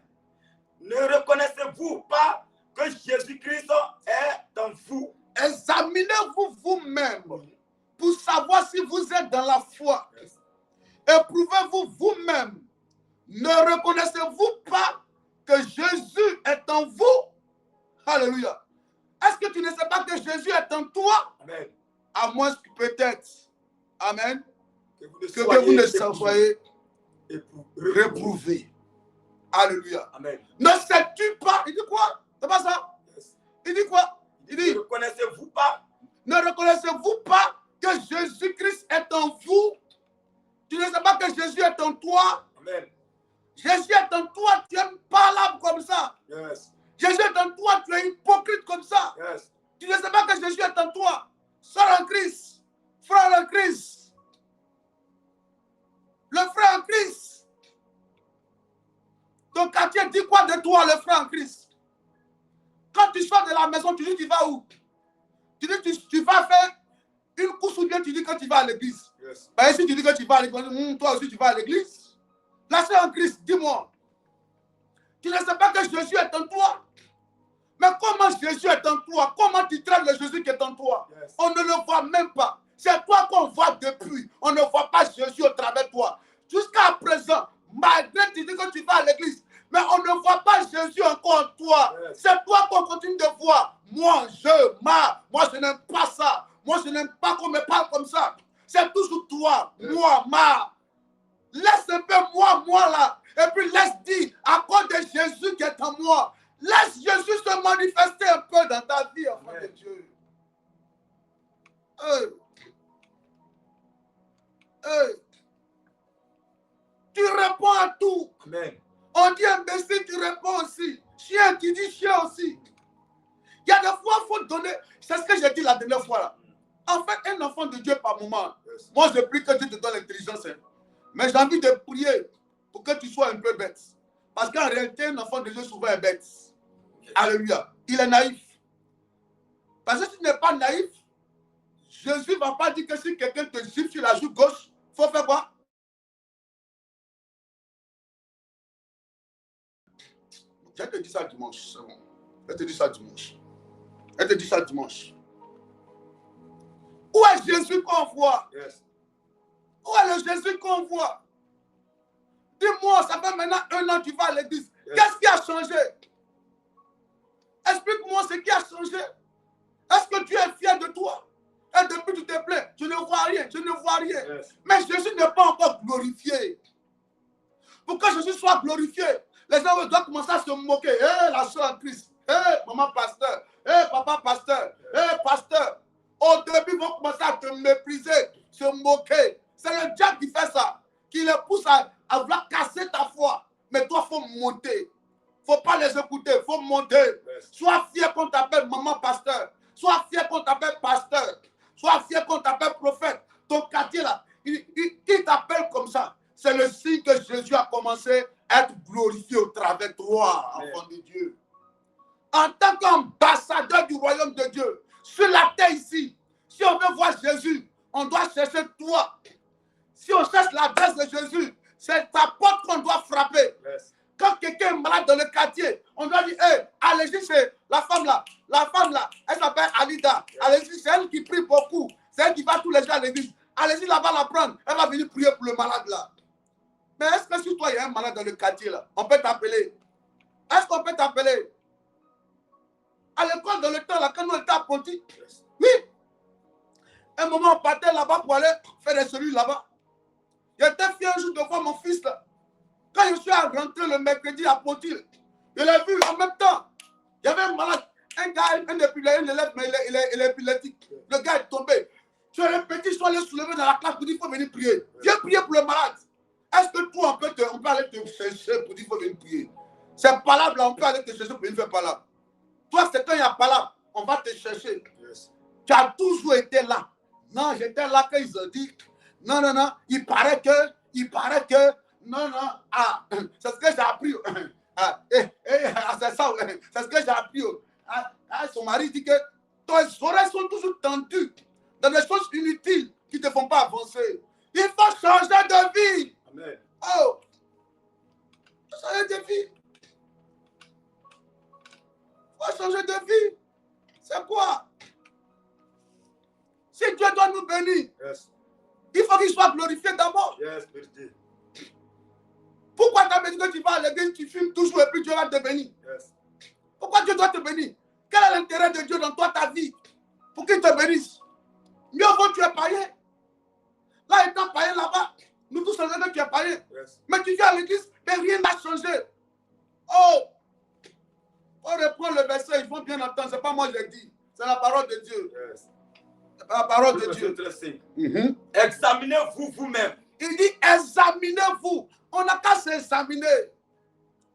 Ne reconnaissez-vous pas que Jésus-Christ est en vous? Examinez-vous vous-même pour savoir si vous êtes dans la foi. Yes. Éprouvez-vous vous-même. Ne reconnaissez-vous pas que Jésus est en vous? Alléluia. Est-ce que tu ne sais pas que Jésus est en toi? Amen. À moins que peut-être. Amen. Que vous Que vous ne soyez réprouvé. réprouvé. Alléluia. Amen. Ne sais-tu pas? Il dit quoi? C'est pas ça? Yes. Il dit quoi? Il dit, Ne reconnaissez-vous pas? ne reconnaissez-vous pas que Jésus-Christ est en vous? Tu ne sais pas que Jésus est en toi? Amen. Jésus est en toi, tu es parlable comme ça. Yes. Jésus est en toi, tu es hypocrite comme ça. Yes. Tu ne sais pas que Jésus est en toi. Sœur en Christ, frère en Christ, le frère en Christ. Ton quartier dit quoi de toi, le frère en Christ? Quand tu sors de la maison, tu dis tu vas où? Tu dis tu vas faire une course ou bien tu dis que tu vas à l'église. Yes. Ben, si tu dis que tu vas à l'église, toi aussi tu vas à l'église. La sœur en Christ, dis-moi. Tu ne sais pas que Jésus est en toi? Mais comment Jésus est en toi? Comment tu traites le Jésus qui est en toi? Yes. On ne le voit même pas. C'est toi qu'on voit depuis. On ne voit pas Jésus au travers de toi. Jusqu'à présent, malgré que tu dis que tu vas à l'église, mais on ne voit pas Jésus encore en toi. Yes. C'est toi qu'on continue de voir. Moi, moi, je n'aime pas ça. Moi, je n'aime pas qu'on me parle comme ça. C'est toujours toi. Yes. Moi. Laisse un peu moi là. Et puis laisse dire, à cause de Jésus qui est en moi. Laisse Jésus se manifester un peu dans ta vie, enfant de Dieu. Tu réponds à tout. Amen. On dit imbécile, tu réponds aussi. Chien, tu dis chien aussi. Il y a des fois, il faut donner. C'est ce que j'ai dit la dernière fois là. En fait, un enfant de Dieu par moment. Yes. Moi, je prie que Dieu te donne l'intelligence. Hein. Mais j'ai envie de prier pour que tu sois un peu bête. Parce qu'en réalité, un enfant de Dieu souvent est bête. Alléluia. Il est naïf. Parce que si tu n'es pas naïf, Jésus ne va pas dire que si quelqu'un te gifle sur la joue gauche, il faut faire quoi? Je te dis ça dimanche, c'est bon. Je te dis ça dimanche. Je te dis ça dimanche. Où est Jésus qu'on voit? Yes. Où est le Jésus qu'on voit? Dis-moi, ça fait maintenant 1 an que tu vas à l'église. Yes. Qu'est-ce qui a changé? Explique-moi ce qui a changé. Est-ce que tu es fier de toi? Et depuis tu te plains, je ne vois rien, je ne vois rien. Yes. Mais Jésus n'est pas encore glorifié. Pour que Jésus soit glorifié, les gens doivent commencer à se moquer. Hé, la soeur en Christ. Hé, maman pasteur. Hé, papa pasteur. Hé, pasteur. Au début, ils vont commencer à te mépriser, se moquer. C'est le diable qui fait ça, qui les pousse à vouloir casser ta foi. Mais toi, il faut monter. Il ne faut pas les écouter, il faut monter. Yes. Sois fier qu'on t'appelle maman pasteur. Sois fier qu'on t'appelle pasteur. Sois fier qu'on t'appelle prophète. Ton quartier là, il t'appelle comme ça. C'est le signe que Jésus a commencé à être glorifié au travers de toi, enfant de Dieu. En tant qu'ambassadeur du royaume de Dieu, sur la terre ici, si on veut voir Jésus, on doit chercher toi. Si on cherche l'adresse de Jésus, c'est ta porte qu'on doit frapper. Yes. Quand quelqu'un est malade dans le quartier, on doit dire, hé, allez-y, c'est la femme là, elle s'appelle Alida. Yes. Allez-y, c'est elle qui prie beaucoup. C'est elle qui va tous les jours à l'église. Allez-y là-bas la prendre. Elle va venir prier pour le malade là. Mais est-ce que si toi, il y a un malade dans le quartier là, on peut t'appeler? Est-ce qu'on peut t'appeler? À l'école, dans le temps, là, quand nous étions à Ponty, oui. Un moment, on partait là-bas pour aller faire des cellules là-bas. J'étais fier un jour de voir mon fils là. Quand je suis rentré le mercredi à Ponty, je l'ai vu en même temps. Il y avait un malade, un gars, un élève, mais il est épileptique. Le gars est tombé. Je les petits sont allés soulever dans la classe pour dire qu'il faut venir prier. Viens prier pour le malade. Est-ce que toi, on peut aller te chercher pour dire qu'il faut venir prier? C'est palabre là, on peut aller te chercher pour venir faire palabre. Toi, c'est quand il y a palabre, on va te chercher. Yes. Tu as toujours été là. Non, j'étais là quand ils ont dit, non, il paraît que, non, ah, c'est ce que j'ai appris. C'est ça, c'est ce que j'ai appris. Son mari dit que tes oreilles sont toujours tendues dans des choses inutiles qui ne te font pas avancer. Il faut changer de vie. Amen. Oh, il faut changer de vie. Il faut changer de vie. C'est quoi? Si Dieu doit nous bénir, Yes. il faut qu'il soit glorifié d'abord. Yes, vérité. Pourquoi tu as dit que tu vas à l'église, tu fumes toujours et puis Dieu va te bénir? Yes. Pourquoi Dieu doit te bénir? Quel est l'intérêt de Dieu dans toi, ta vie? Pour qu'il te bénisse. Mieux vaut que tu es païen. Là, étant païen là-bas, nous tous savons que tu es païen. Yes. Mais tu viens à l'église, mais rien n'a changé. Oh! On reprend le verset, il faut bien entendre. Ce n'est pas moi qui l'ai dit. C'est la parole de Dieu. Yes. C'est la parole de Dieu. Très simple. Mm-hmm. Examinez-vous vous-même. Il dit, examinez-vous. On n'a qu'à s'examiner.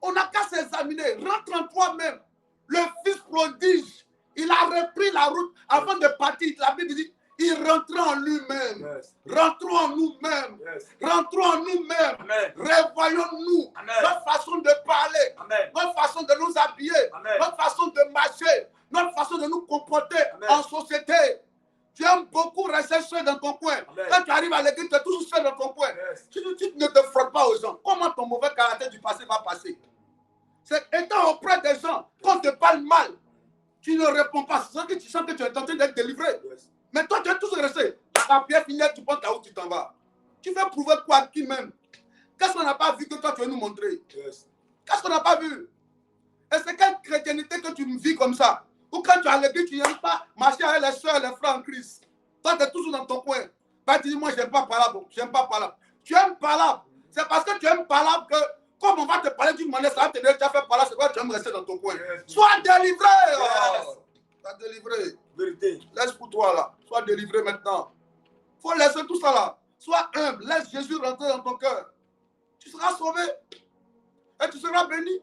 On n'a qu'à s'examiner. Rentre en toi-même. Le fils prodige, il a repris la route avant de partir. La Bible dit, il rentre en lui-même. Yes. Rentrons en nous-mêmes. Yes. Rentrons en nous-mêmes. Amen. Revoyons-nous. Amen. Notre façon de parler. Amen. Notre façon de nous habiller. Amen. Notre façon de marcher. Notre façon de nous comporter Amen. en société. Tu aimes beaucoup rester seul dans ton coin. Amen. Quand tu arrives à l'église, tu es toujours seul dans ton coin. Yes. Tu ne te frottes pas aux gens. Comment ton mauvais caractère du passé va passer? C'est étant auprès des gens, quand on te parle mal, tu ne réponds pas. C'est que tu sens que tu es tenté d'être délivré. Yes. Mais toi, tu es toujours resté. La pierre finie, tu penses à où tu t'en vas. Tu veux prouver quoi à qui même? Qu'est-ce qu'on n'a pas vu que toi, tu veux nous montrer? Yes. Qu'est-ce qu'on n'a pas vu? Et c'est quelle chrétienté que tu vis comme ça? Ou quand tu es à l'église, tu n'aimes pas marcher avec les soeurs et les frères en Christ. Toi, tu es toujours dans ton coin. Bah, tu dis, moi, je n'aime pas palabre. J'aime pas palabre. Tu aimes palabre. C'est parce que tu aimes palabre que, comme on va te parler d'une manière, ça va te dire, tu as fait palabre, c'est quoi, tu aimes rester dans ton coin. Yes. Sois délivré. Yes. Oh. Sois délivré. Vérité. Laisse pour toi là. Sois délivré maintenant. Il faut laisser tout ça là. Sois humble. Laisse Jésus rentrer dans ton cœur. Tu seras sauvé. Et tu seras béni.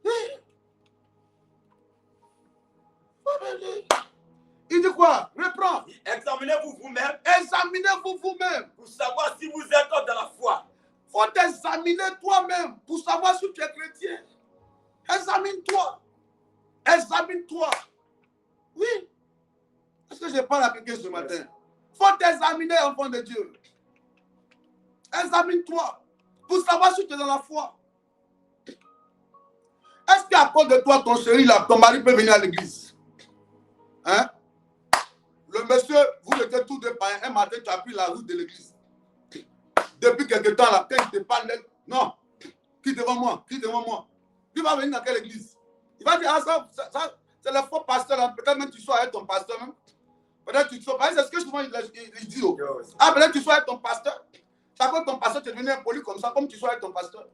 Oui. Il dit quoi? Reprends. Examinez-vous vous-même Examinez-vous vous-même. pour savoir si vous êtes dans la foi. faut t'examiner toi-même pour savoir si tu es chrétien. Examine-toi. Examine-toi. Oui. Est-ce que je parle à quelqu'un ce matin? Faut t'examiner, enfant de Dieu. Examine-toi pour savoir si tu es dans la foi. Est-ce qu'à cause de toi, ton chéri, là, ton mari peut venir à l'église? Hein? Le monsieur, vous étiez tous deux païens. Un matin, tu as pris la route de l'église. Depuis quelque temps, là, quand il te parle, non, qui devant moi, qui devant moi. Tu vas venir dans quelle église? Il va dire, ah, ça c'est le faux pasteur, là. Peut-être même tu sois avec ton pasteur. Même. Peut-être tu sois. C'est ce que souvent il dit. Oh. Ah, peut-être tu sois avec ton pasteur. Ça fait que ton pasteur te devenu impoli comme ça, comme tu sois avec ton pasteur.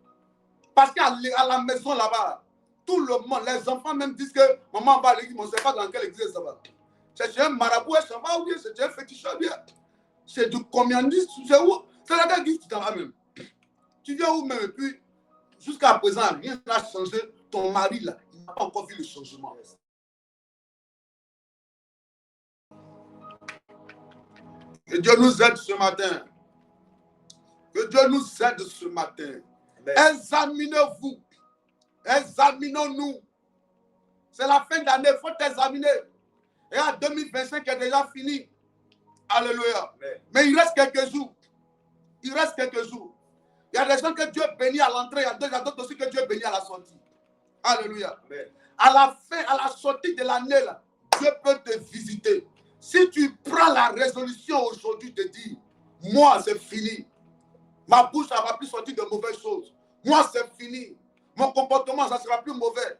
Parce qu'à la maison là-bas, tout le monde, les enfants même disent que maman va à l'église, mais on ne sait pas dans quelle église ça va. C'est un marabout, ça va ou bien c'est un féticheur bien. C'est du communiste, c'est où? C'est la guerre qui t'en va même. Tu viens où même et puis, jusqu'à présent, rien n'a changé. Ton mari là, il n'a pas encore vu le changement. Que Dieu nous aide ce matin. Que Dieu nous aide ce matin. Examinez-vous. Examinons-nous. C'est la fin d'année, il faut t'examiner. Et en 2025 est déjà fini. Alléluia. Mais il reste quelques jours. Il reste quelques jours. Il y a des gens que Dieu bénit à l'entrée, il y a d'autres aussi que Dieu bénit à la sortie. Alléluia. À la fin, à la sortie de l'année, Dieu peut te visiter. Si tu prends la résolution aujourd'hui de dire, moi c'est fini. Ma bouche ne va plus sortir de mauvaises choses. Moi c'est fini. Mon comportement, ça ne sera plus mauvais.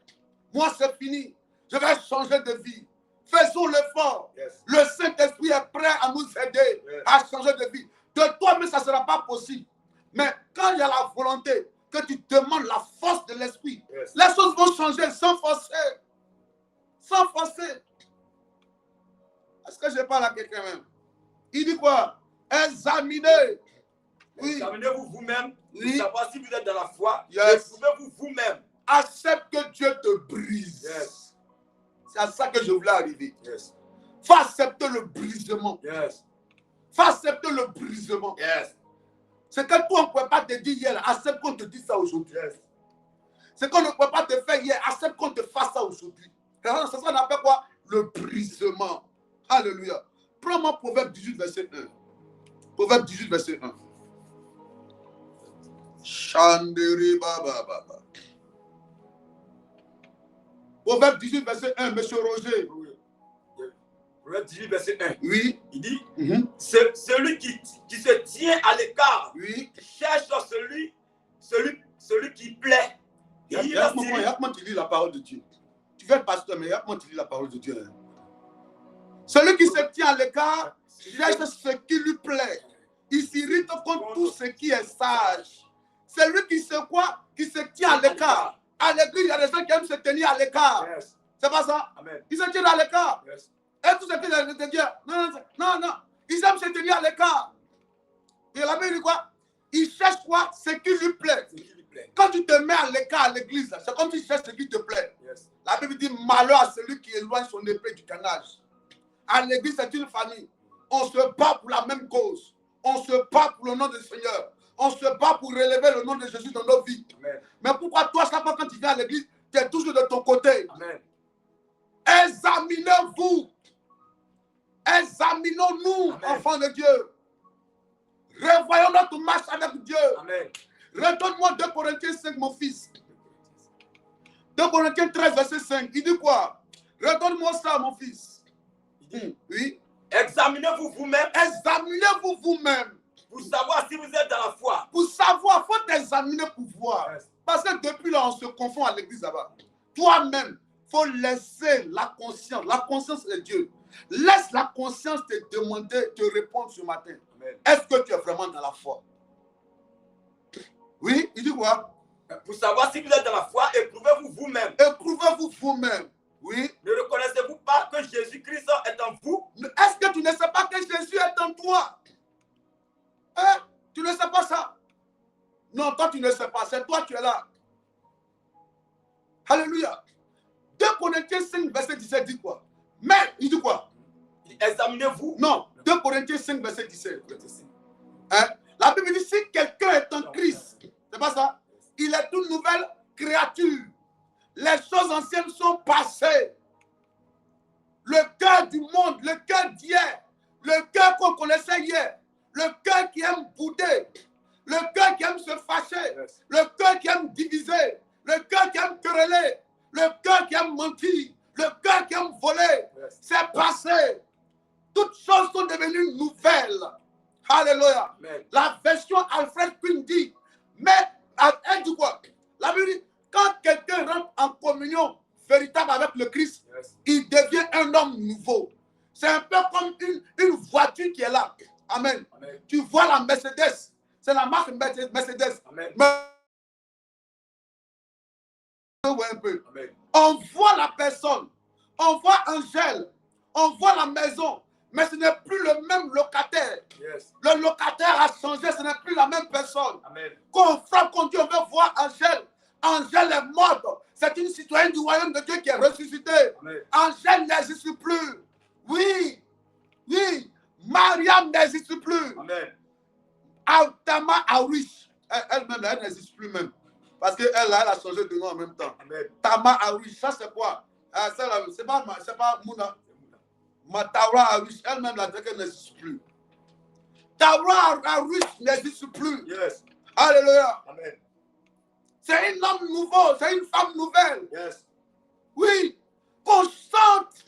Moi c'est fini. Je vais changer de vie. Faisons l'effort. Le Saint-Esprit est prêt à nous aider à changer de vie. De toi-même, ça ne sera pas possible. Mais quand il y a la volonté, que tu demandes la force de l'Esprit, les choses vont changer sans forcer. Sans forcer. Est-ce que je parle à quelqu'un même? Il dit quoi? Examinez. Oui. Examinez-vous vous-même. Oui. Pour savoir si vous êtes dans la foi. Éprouvez-vous vous-même. Accepte que Dieu te brise. C'est à ça que je voulais arriver. Faut accepter le brisement. Faut accepter le brisement. C'est que toi, on ne pouvait pas te dire hier, accepte qu'on te dise ça aujourd'hui. C'est qu'on ne pouvait pas te faire hier, accepte qu'on te fasse ça aujourd'hui. C'est ça qu'on appelle quoi? Le brisement. Alléluia. Prends-moi Proverbe 18, verset 1. Proverbe 18, verset 1. Chanderi baba baba. Proverbe 18, verset 1, monsieur Roger. Proverbe 18, verset 1. Oui. Il dit, celui qui se tient à l'écart, cherche celui qui plaît. Comment tu lis la parole de Dieu? Tu veux être pasteur, mais comment tu lis la parole de Dieu? Hein? Celui qui se tient à l'écart, cherche ce qui lui plaît. Il s'irrite contre tout ce qui est sage. Celui qui se quoi? Qui se tient à l'écart. À l'église, il y a des gens qui aiment se tenir à l'écart. C'est pas ça? Amen. Ils se tiennent à l'écart. Et tout ce qui est de Dieu. Non. Ils aiment se tenir à l'écart. Et la Bible dit quoi? Il cherche quoi? Ce qui lui plaît. Quand tu te mets à l'écart à l'église, c'est comme si tu cherches ce qui te plaît. La Bible dit malheur à celui qui éloigne son épée du canage. À l'église, c'est une famille. On se bat pour la même cause. On se bat pour le nom du Seigneur. On se bat pour relever le nom de Jésus dans nos vies. Amen. Mais pourquoi toi, chaque fois quand tu viens à l'église, tu es toujours de ton côté? Amen. Examinez-vous. Examinons-nous, enfants de Dieu. Revoyons notre marche avec Dieu. Amen. Redonne-moi 2 Corinthiens 5, mon fils. 2 Corinthiens 13, verset 5. Il dit quoi? Redonne-moi ça, mon fils. Il dit, oui. Examinez-vous vous-même. Examinez-vous vous-même. Pour savoir si vous êtes dans la foi. Pour savoir, il faut t'examiner pour voir. Parce que depuis là, on se confond à l'église là-bas. Toi-même, il faut laisser la conscience. La conscience est Dieu. Laisse la conscience te demander, te répondre ce matin. Est-ce que tu es vraiment dans la foi? Oui, il dit quoi? Pour savoir si vous êtes dans la foi, éprouvez-vous vous-même. Éprouvez-vous vous-même. Oui. Ne reconnaissez-vous pas que Jésus-Christ est en vous? Est-ce que tu ne sais pas que Jésus est en toi? Hein? Tu ne sais pas ça? Non, toi tu ne sais pas. C'est toi qui es là. Alléluia. 2 Corinthiens 5, verset 17 dit quoi? Mais, il dit quoi? Examinez-vous. Non, 2 Corinthiens 5, verset 17. Hein? La Bible dit, si quelqu'un est en Christ, c'est pas ça? Il est une nouvelle créature. Les choses anciennes sont passées. Le cœur du monde, le cœur d'hier, le cœur qu'on connaissait hier, le cœur qui aime bouder, le cœur qui aime se fâcher, le cœur qui aime diviser, le cœur qui aime quereller, le cœur qui aime mentir, le cœur qui aime voler, c'est passé. Toutes choses sont devenues nouvelles. Alléluia. La version Alfred Quinn dit, mais elle dit quoi? La Bible dit, quand quelqu'un rentre en communion véritable avec le Christ, il devient un homme nouveau. C'est un peu comme une voiture qui est là. Amen. Tu vois la Mercedes, c'est la marque Mercedes. Amen. Un peu. On voit la personne, on voit Angèle, on voit la maison, mais ce n'est plus le même locataire. Le locataire a changé, ce n'est plus la même personne. Quand on frappe contre Dieu, on veut voir Angèle. Angèle est morte. C'est une citoyenne du royaume de Dieu qui est ressuscitée. Angèle n'existe plus. Oui, oui. Mariam n'existe plus. Tama Awish, elle-même, elle n'existe plus même. Parce qu'elle a changé de nom en même temps. Tama Awish, ça c'est quoi? C'est pas Mouna. Taura Awish, elle-même, la elle n'existe plus. Taura Awish n'existe plus. Alléluia. C'est un homme nouveau, c'est une femme nouvelle. Oui, constante.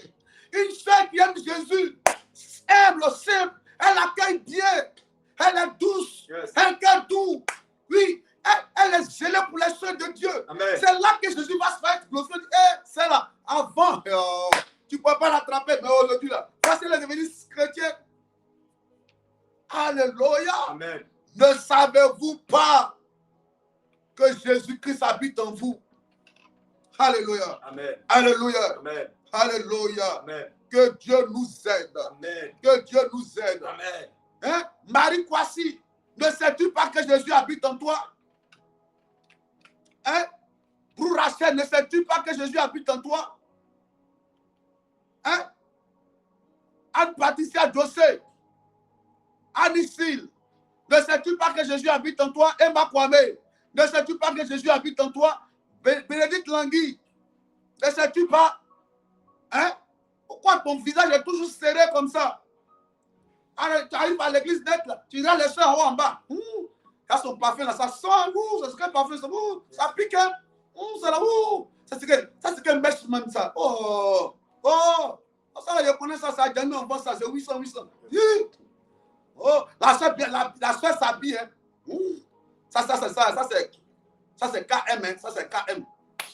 Une soeur qui aime Jésus, humble, simple, elle accueille bien, elle est douce, un cœur doux. Oui, elle est zélée pour les choses de Dieu. C'est là que Jésus va se faire exploser. C'est là, avant, tu ne peux pas l'attraper, mais aujourd'hui, là, parce qu'elle est devenue chrétienne. Alléluia. Ne savez-vous pas que Jésus-Christ habite en vous? Alléluia. Alléluia. Alléluia. Que Dieu nous aide. Que Dieu nous aide. Hein? Marie Kwasi, ne sais-tu pas que Jésus habite en toi? Hein? Brou Rachel, ne sais-tu pas que Jésus habite en toi? Hein? Anne-Patricia Dossé, Anne-Sil, ne sais-tu pas que Jésus habite en toi? Emma Kwame, ne sais-tu pas que Jésus habite en toi? Bénédicte Langui, ne sais-tu pas? Hein? Pourquoi ton visage est toujours serré comme ça? Alors, tu arrives à l'église net, là, tu regardes les soeurs en haut en bas. Quand son parfum là, ça sent, ça c'est quel parfum, ça pique, hein? Ça là, ça c'est quel mèche-man ça. Ça là, je connais ça, ça a gagné en bas, ça c'est 800. La soeur s'habille, hein? Ça c'est KM, hein? Ça c'est KM.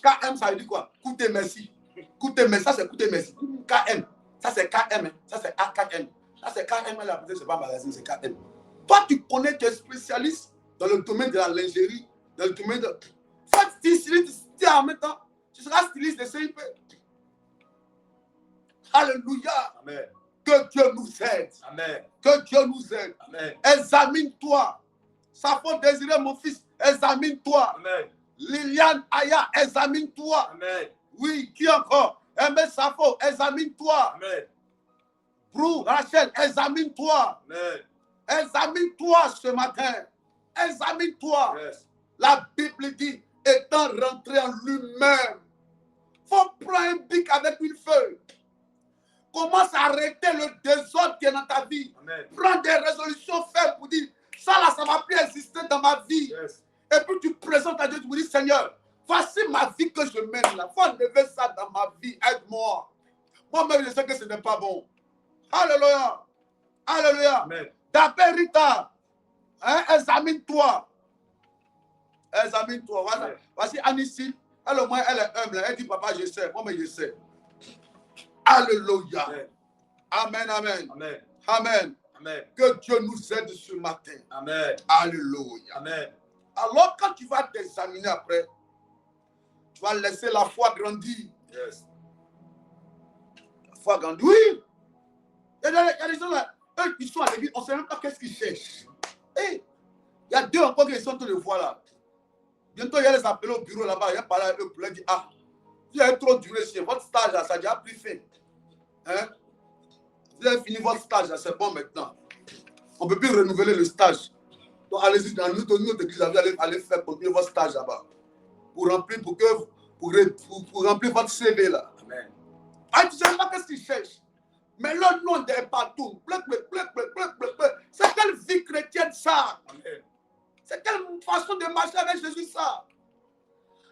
KM, ça veut dire quoi? Coûtez merci. Coûtez merci, ça c'est coûtez merci. KM, ça c'est KM, hein? Ça c'est AKM. Ça c'est KM, là, peut-être c'est pas magazine, c'est KM. Toi, tu connais, tu es spécialiste dans le domaine de la lingerie, dans le domaine de... Soit styliste en même temps, tu seras styliste de CIP. Alléluia. Amen. Que Dieu nous aide. Amen. Que Dieu nous aide. Amen. Examine-toi. Safo Désiré, mon fils, examine-toi. Amen. Liliane Aya, examine-toi. Amen. Oui, qui encore? Aimé Safo, examine-toi. Amen. Brou, Rachel, examine-toi. Amen. Examine-toi ce matin. Examine-toi. Yes. La Bible dit, étant rentré en lui-même, il faut prendre un bic avec une feuille. Commence à arrêter le désordre qui est dans ta vie. Amen. Prends des résolutions fermes pour dire, ça là, ça ne va plus exister dans ma vie. Yes. Et puis tu présentes à Dieu, tu me dis, Seigneur, voici ma vie que je mène là. Il faut enlever ça dans ma vie. Aide-moi. Moi-même, je sais que ce n'est pas bon. Alléluia. Alléluia. Amen. D'après Rita, hein, examine-toi. Examine-toi. Voilà. Voici Anissy. Elle, au moins, elle est humble. Elle dit, papa, je sais. Moi, mais je sais. Alléluia. Amen. Amen, amen. Amen. Amen. Amen. Que Dieu nous aide ce matin. Amen. Alléluia. Amen. Alors, quand tu vas t'examiner après, tu vas laisser la foi grandir. Yes. La foi grandir. Oui. Il y a des gens là, eux qui sont à l'église, on ne sait même pas qu'est-ce qu'ils cherchent. Et il y a deux encore qui sont tous les fois là. Bientôt, il y a les appelés au bureau là-bas. Il y a parlé à eux pour leur dire, ah, vous avez trop duré chez votre stage là, ça a déjà pris fin. Hein? Vous avez fini votre stage là, c'est bon maintenant. On ne peut plus renouveler le stage. Donc allez-y dans notre église, allez faire continuer votre stage là-bas. Pour remplir, pour remplir votre CV là. Amen. Ah, tu ne sais pas ce qu'ils cherchent. Mais le nom des partout. C'est quelle vie chrétienne ça? Amen. C'est quelle façon de marcher avec Jésus ça?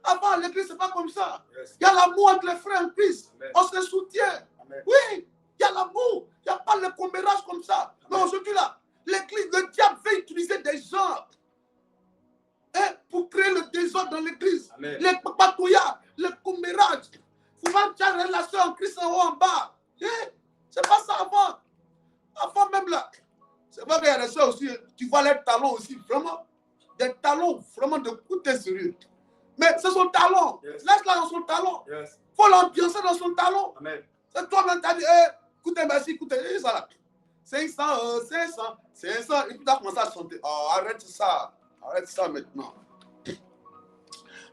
Avant, à l'église, ce n'est pas comme ça. Yes. Il y a l'amour entre les frères en Christ. Amen. On se soutient. Amen. Oui, il y a l'amour. Il n'y a pas le commérage comme ça. Amen. Mais aujourd'hui, là, l'église, le diable veut utiliser des gens pour créer le désordre dans l'église. Amen. Les papatouillas, le commérage. Il faut voir qu'il y a une relation en Christ en haut, en bas. C'est pas ça avant. Avant même là. C'est vrai qu'il y a des soeurs aussi, tu vois les talons aussi, vraiment. Des talons, vraiment de côté sérieux. Mais c'est son talon. Yes. Laisse-la dans son talon. Il Yes. faut l'ambiancer dans son talon. Amen. C'est toi-même qui as dit, écoutez, merci, écoutez, ça là. 500, 500. Et puis tu as commencé à chanter. Oh, arrête ça maintenant.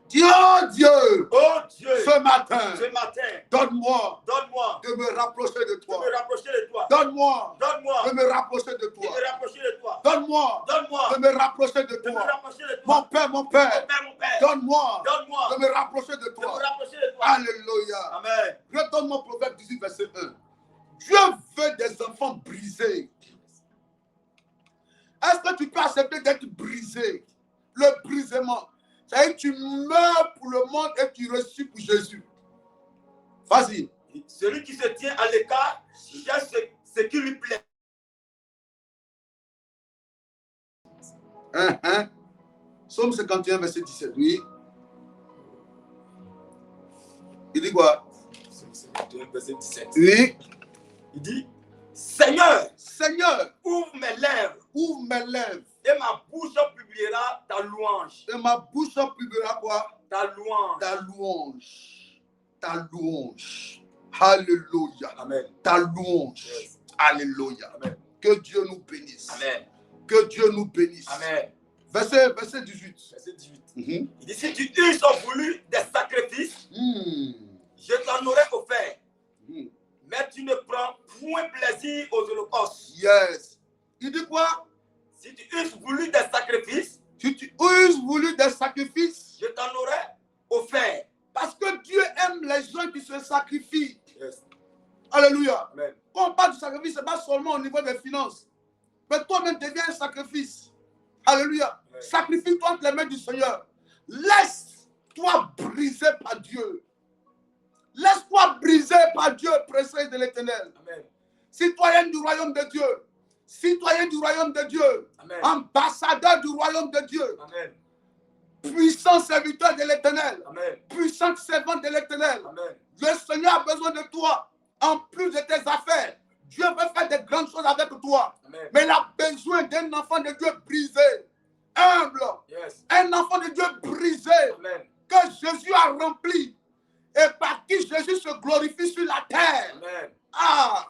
Dieu, Oh Dieu, ce matin, donne-moi donne-moi de me rapprocher de de toi. me rapprocher de toi. Donne-moi Donne-moi de me rapprocher de de toi. me rapprocher de toi. Donne-moi Donne-moi de me rapprocher de de me toi. rapprocher de toi. Mon Père, Mon Père, donne-moi donne-moi de me rapprocher de de me toi. rapprocher de toi. Alléluia. Amen. Retourne mon Proverbe 18, verset 1. Dieu veut des enfants brisés. Est-ce que tu peux accepter d'être brisé? Le brisement. C'est-à-dire que tu meurs pour le monde et tu ressuscites pour Jésus. Vas-y. Celui qui se tient à l'écart cherche ce qui lui plaît. Psaume 51, verset 17. Oui. Il dit quoi? Psaume 51, verset 17. Oui. Il dit, Seigneur, ouvre mes lèvres, et ma bouche publiera ta louange. et ma bouche publiera quoi? Ta louange. Ta louange. Alléluia. Amen. Ta louange. Yes. Alléluia. Amen. Que Dieu nous bénisse. Amen. Que Dieu nous bénisse. Amen. Verset 18. Verset 18. Mhm. Il dit, si tu eusses voulu des sacrifices, je t'en aurais offert. Mhm. Mais tu ne prends point plaisir aux holocaustes. Yes. Il dit quoi? Si tu eusses voulu des sacrifices, Si tu eusses voulu des sacrifices, je t'en aurais offert. parce que Dieu aime les gens qui se sacrifient. Yes. Alléluia. Amen. Quand on parle du sacrifice, ce n'est pas seulement au niveau des finances. Mais toi-même deviens un sacrifice. Alléluia. Amen. Sacrifie-toi entre les mains du Seigneur. Laisse-toi briser par Dieu. Laisse-toi briser par Dieu, précieux de l'Éternel. Amen. Citoyen du royaume de Dieu. Citoyen du royaume de Dieu. Amen. Ambassadeur du royaume de Dieu. Amen. Puissant serviteur de l'Éternel. Amen. Puissante servante de l'Éternel. Amen. Le Seigneur a besoin de toi. En plus de tes affaires, Dieu veut faire de grandes choses avec toi. Amen. Mais il a besoin d'un enfant de Dieu brisé, humble. Yes. Un enfant de Dieu brisé, Amen. que Jésus a rempli et par qui Jésus se glorifie sur la terre. Amen. Ah!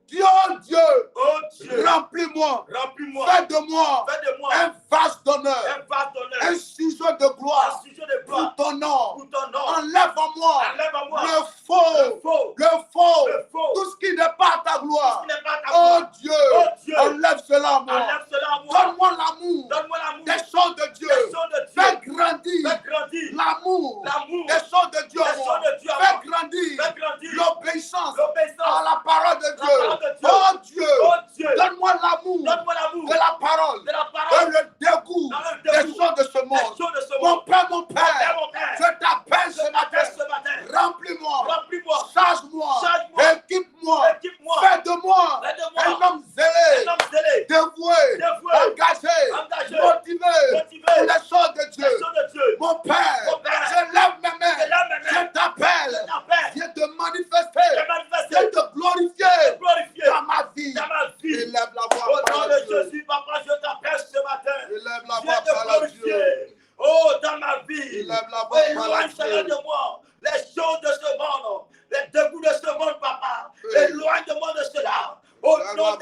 Dieu, Oh Dieu, remplis-moi. remplis-moi. Fais de moi Fais de moi un vase d'honneur, un vase d'honneur, un ciseau de gloire un sujet de pour gloire ton nom. pour ton nom. Enlève en moi Enlève à moi le faux, faux, le faux, le faux, tout ce qui n'est pas ta gloire. qui n'est pas ta Oh gloire. Dieu, Oh Dieu, enlève cela à moi. enlève cela à moi. Donne-moi l'amour Donne-moi l'amour des choses de Dieu. des choses de Dieu. Fais grandir Fais grandir l'amour l'amour des choses de Dieu. des à choses moi. de Dieu à Fais moi. grandir Fais grandir l'obéissance à l'obéissance la parole de Dieu. parole de Dieu. Oh Dieu, Oh Dieu, donne-moi l'amour donne-moi l'amour de la parole de la et parole le dégoût dans le des dégoût choses de ce des monde. choses de ce Mon monde. Père, Mon Père, je t'appelle je ce t'appelle matin. ce matin. Remplis-moi, Remplis-moi, charge-moi, Charge-moi. équipe-moi, équipe-moi, fais de moi fais de moi un homme zélé, un homme zélé, dévoué, dévoué, engagé, engagé, motivé motivé pour les choses de des Dieu. choses de Dieu. Mon Père, Mon Père, je lève mes mains, je lève mes mains. je t'appelle, Je t'appelle. viens te manifester, Je manifeste, viens te glorifier glorifier dans ma vie. dans ma vie. Élève la voix, Au nom parle de à Dieu. Jésus, papa, je t'appelle ce matin. Élève la Viens voix, te parle à Dieu. glorifier. Oh, dans ma vie. Élève la voix, parle à Éloigne cela Dieu. de moi. Les choses de ce monde, les dégoûts de ce monde, papa. Éloigne de moi de cela. Au nom de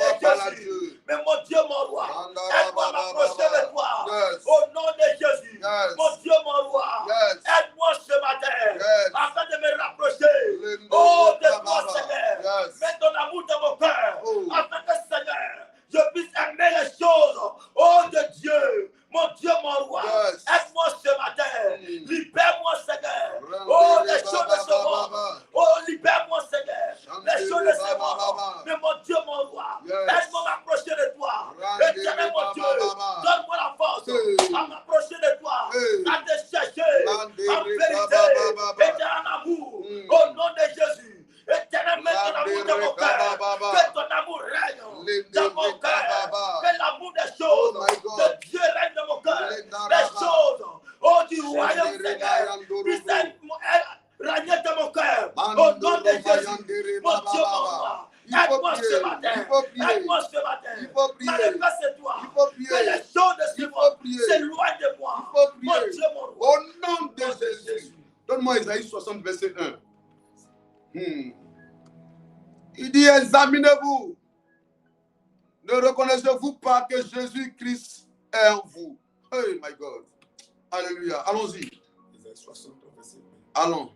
Jésus. Mais mon Dieu, mon roi, aide-moi à m'approcher de toi. Yes. Au nom de Jésus. Yes. Mon Dieu, mon roi, Yes. aide-moi ce matin Yes. afin de me rapprocher. Oh, de toi, Seigneur. Yes. Mets ton amour dans mon cœur Oh. afin que, Seigneur, je puisse aimer les choses royaume, Seigneur. Puisse régner dans mon cœur. Au nom de Jésus. Mon Dieu, mon roi. Aide-moi ce matin. Aide-moi ce matin. Manifeste c'est toi. Que les choses de ce monde s'éloignent de moi. Mon Dieu, mon roi. Au nom de Jésus. Donne-moi Isaïe 60, verset 1. Il dit, examinez-vous. Ne reconnaissez-vous pas que Jésus-Christ est en vous? Oh my God. Alléluia. Allons-y. Allons.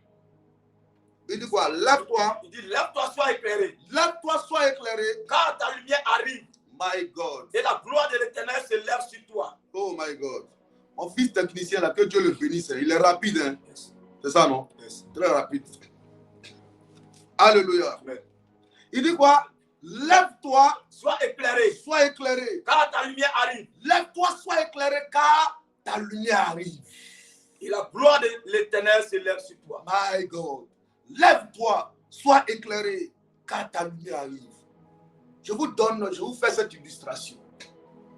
Il dit quoi? Lève-toi. Il dit, lève-toi, sois éclairé. Lève-toi, sois éclairé. Car ta lumière arrive. My God. Et la gloire de l'Éternel se lève sur toi. Oh my God. Mon fils technicien, là, que Dieu le bénisse. Il est rapide, hein? Yes. C'est ça, non? Yes. Très rapide. Alléluia. Amen. Il dit quoi? Lève-toi. Sois éclairé. Sois éclairé. Car ta lumière arrive. Lève-toi, sois éclairé, car ta lumière arrive. Et la gloire de l'Éternel se lève sur toi. My God. Lève-toi, sois éclairé, car ta lumière arrive. Je vous fais cette illustration.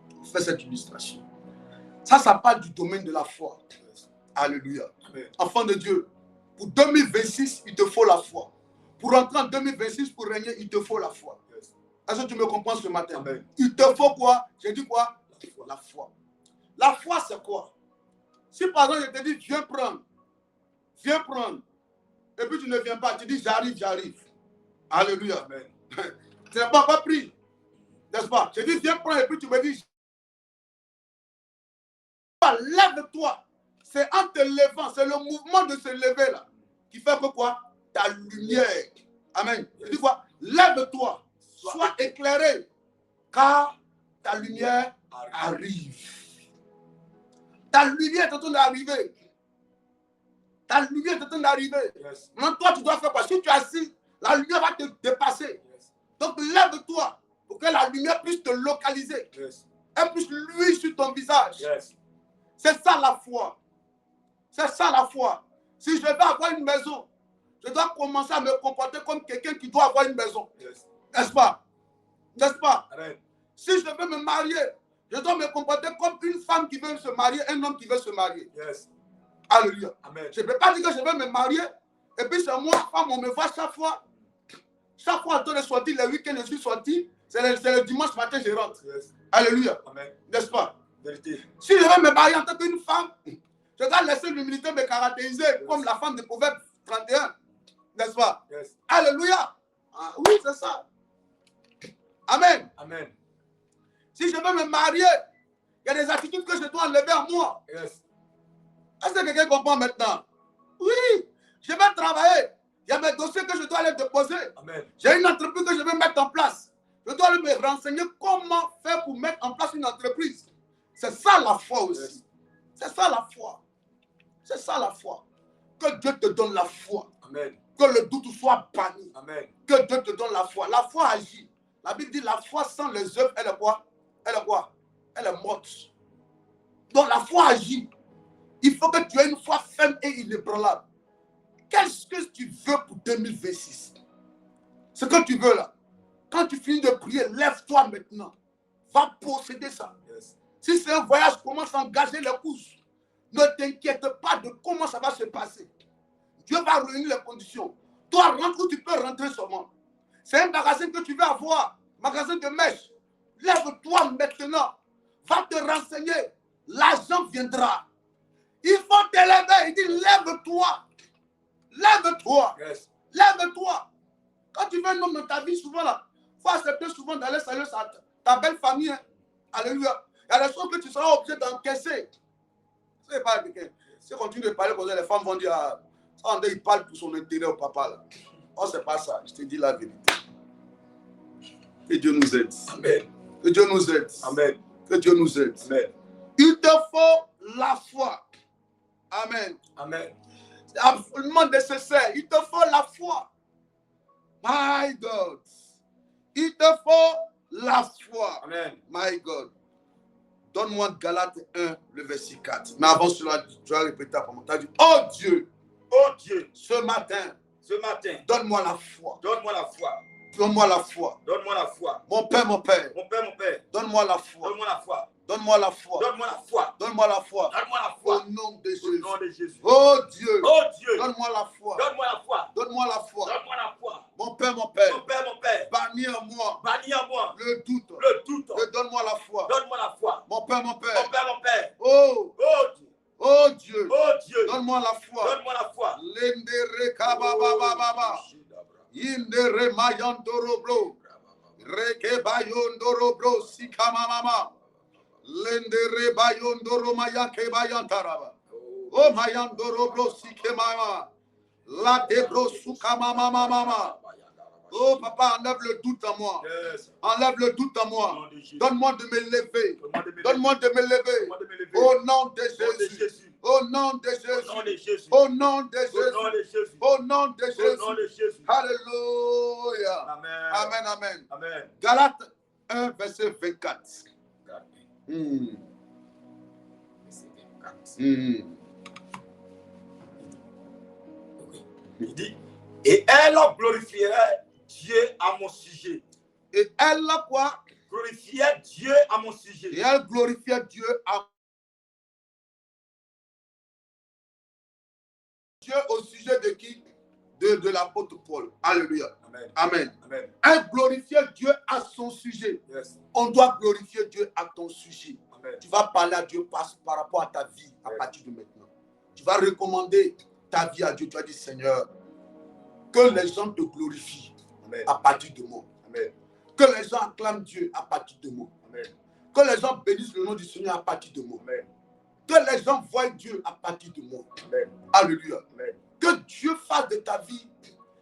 Je vous fais cette illustration. Ça parle du domaine de la foi. Alléluia. Amen. Enfant de Dieu, pour 2026, il te faut la foi. Pour entrer en 2026, pour régner, il te faut la foi. Est-ce que tu me comprends ce matin? Amen. Il te faut quoi? J'ai dit quoi? La foi. La foi, c'est quoi? Si par exemple, je te dis, viens prendre. Et puis tu ne viens pas, tu dis, j'arrive. Alléluia. Amen. Tu n'as pas encore pris. N'est-ce pas? Je dis, viens prendre, et puis tu me dis, lève-toi. C'est en te levant, c'est le mouvement de se lever là, qui fait que quoi? Ta lumière. Amen. Je dis quoi? Lève-toi. Sois éclairé, car ta lumière arrive. Ta lumière est en train d'arriver. Ta lumière est en train d'arriver. Yes. Maintenant, toi, tu dois faire quoi? Si tu es assis, la lumière va te dépasser. Yes. Donc, lève-toi pour que la lumière puisse te localiser. Yes. Elle puisse luire sur ton visage. Yes. C'est ça la foi. C'est ça la foi. Si je veux avoir une maison, je dois commencer à me comporter comme quelqu'un qui doit avoir une maison. Yes. N'est-ce pas? N'est-ce pas? Amen. Si je veux me marier, je dois me comporter comme une femme qui veut se marier, un homme qui veut se marier. Yes. Alléluia. Amen. Je ne peux pas dire que je veux me marier et puis c'est moi, femme, on me voit chaque fois. Chaque fois en train de sortir, les week-ends, je suis sorti, c'est le dimanche matin, je rentre. Yes. Alléluia. Amen. N'est-ce pas? Vérité. Si je veux me marier en tant qu'une femme, je dois laisser l'humilité me caractériser comme la femme de Proverbe 31. N'est-ce pas? Yes. Alléluia. Ah, oui, c'est ça. Amen. Amen. Si je veux me marier, il y a des attitudes que je dois enlever en moi. Yes. Est-ce que quelqu'un comprend maintenant? Oui. Je vais travailler. Il y a mes dossiers que je dois aller déposer. Amen. J'ai une entreprise que je veux mettre en place. Je dois aller me renseigner comment faire pour mettre en place une entreprise. C'est ça la foi aussi. Yes. C'est ça la foi. C'est ça la foi. Que Dieu te donne la foi. Amen. Que le doute soit banni. Amen. Que Dieu te donne la foi. La foi agit. La Bible dit la foi sans les œuvres, elle est quoi? Elle est quoi? Elle est morte. Donc la foi agit. Il faut que tu aies une foi ferme et inébranlable. Qu'est-ce que tu veux pour 2026? Ce que tu veux là. Quand tu finis de prier, lève-toi maintenant. Va posséder ça. Yes. Si c'est un voyage, commence à engager les courses. Ne t'inquiète pas de comment ça va se passer. Dieu va réunir les conditions. Toi, rentre où tu peux rentrer seulement. C'est un magasin que tu veux avoir. Magasin de mèches. Lève-toi maintenant. Va te renseigner. L'argent viendra. Il faut te lever. Il dit lève-toi. Lève-toi. Yes. Lève-toi. Quand tu veux un homme dans ta vie, souvent là, il faut accepter souvent d'aller saluer ta belle famille. Hein. Alléluia. Il y a des choses que tu seras obligé d'encaisser. C'est pas quelqu'un. Si tu continues de parler comme ça, les femmes vont dire ah, ça, il parle pour son intérêt au papa. Là. Oh, c'est pas ça. Je te dis la vérité. Que Dieu nous aide. Amen. Que Dieu nous aide. Amen. Que Dieu nous aide. Amen. Il te faut la foi. Amen. Amen. C'est absolument nécessaire. Il te faut la foi. My God. Il te faut la foi. Amen. My God. Donne-moi Galates 1, le verset 4. Mais avant cela, tu vas répéter après moi. Tu as dit, oh Dieu, ce matin, donne-moi la foi. Donne-moi la foi. Donne-moi la foi. Donne-moi la foi. Mon Père, Mon Père, donne-moi la foi. donne-moi la foi. Donne-moi la foi. Donne-moi la foi. Donne-moi la foi. Donne-moi la Au foi. nom de Au Jésus. nom de Jésus. Oh Dieu. Oh Dieu. Donne-moi la foi. Donne-moi la foi. Donne-moi la foi. Donne-moi la foi. Mon Père, mon Père. Mon Père, mon Père. Bannis en moi Bannis en moi le doute. le doute. Et donne-moi la foi. Donne-moi la foi. Mon Père, mon Père. Mon Père, mon Père. Oh. Oh Dieu. Oh Dieu. Oh Dieu. Donne-moi la foi. Donne-moi la foi. Lendere kababababa. Indere mayandoroblo. Reke bayondoroblo sikamamama. Lendere bayondoro mayake bayantaraba. Oh mayandoroblo sikemama. La debro sukamamama mama. Oh papa, enlève le doute en moi. Yes. Enlève le doute en moi. Donne-moi de me lever. Donne-moi de me lever. lever. Au nom de Au nom de Jésus. Jésus. Au nom de Au nom de Jésus. Jésus. Au nom de Au nom de Jésus. Jésus. Au nom de Au nom de Jésus. Jésus. Alléluia. Amen. Amen, amen. Amen. Galates 1, verset 24. Hmm. Hmm. Il dit, et elle glorifierait Dieu à mon sujet. Et elle quoi? Glorifiait Dieu à mon sujet. Et elle glorifiait Dieu au sujet de qui? De l'apôtre Paul. Alléluia. Amen. Amen. Amen. Elle glorifiait Dieu à son sujet. Yes. On doit glorifier Dieu à ton sujet. Amen. Tu vas parler à Dieu par rapport à ta vie à partir de maintenant. Tu vas recommander ta vie à Dieu. Tu vas dire, Seigneur, que les gens te glorifient. Amen. À partir de moi. Amen. Que les gens acclament Dieu à partir de moi. Amen. Que les gens bénissent le nom du Seigneur à partir de moi. Amen. Que les gens voient Dieu à partir de moi. Amen. Alléluia. Amen. Que Dieu fasse de ta vie,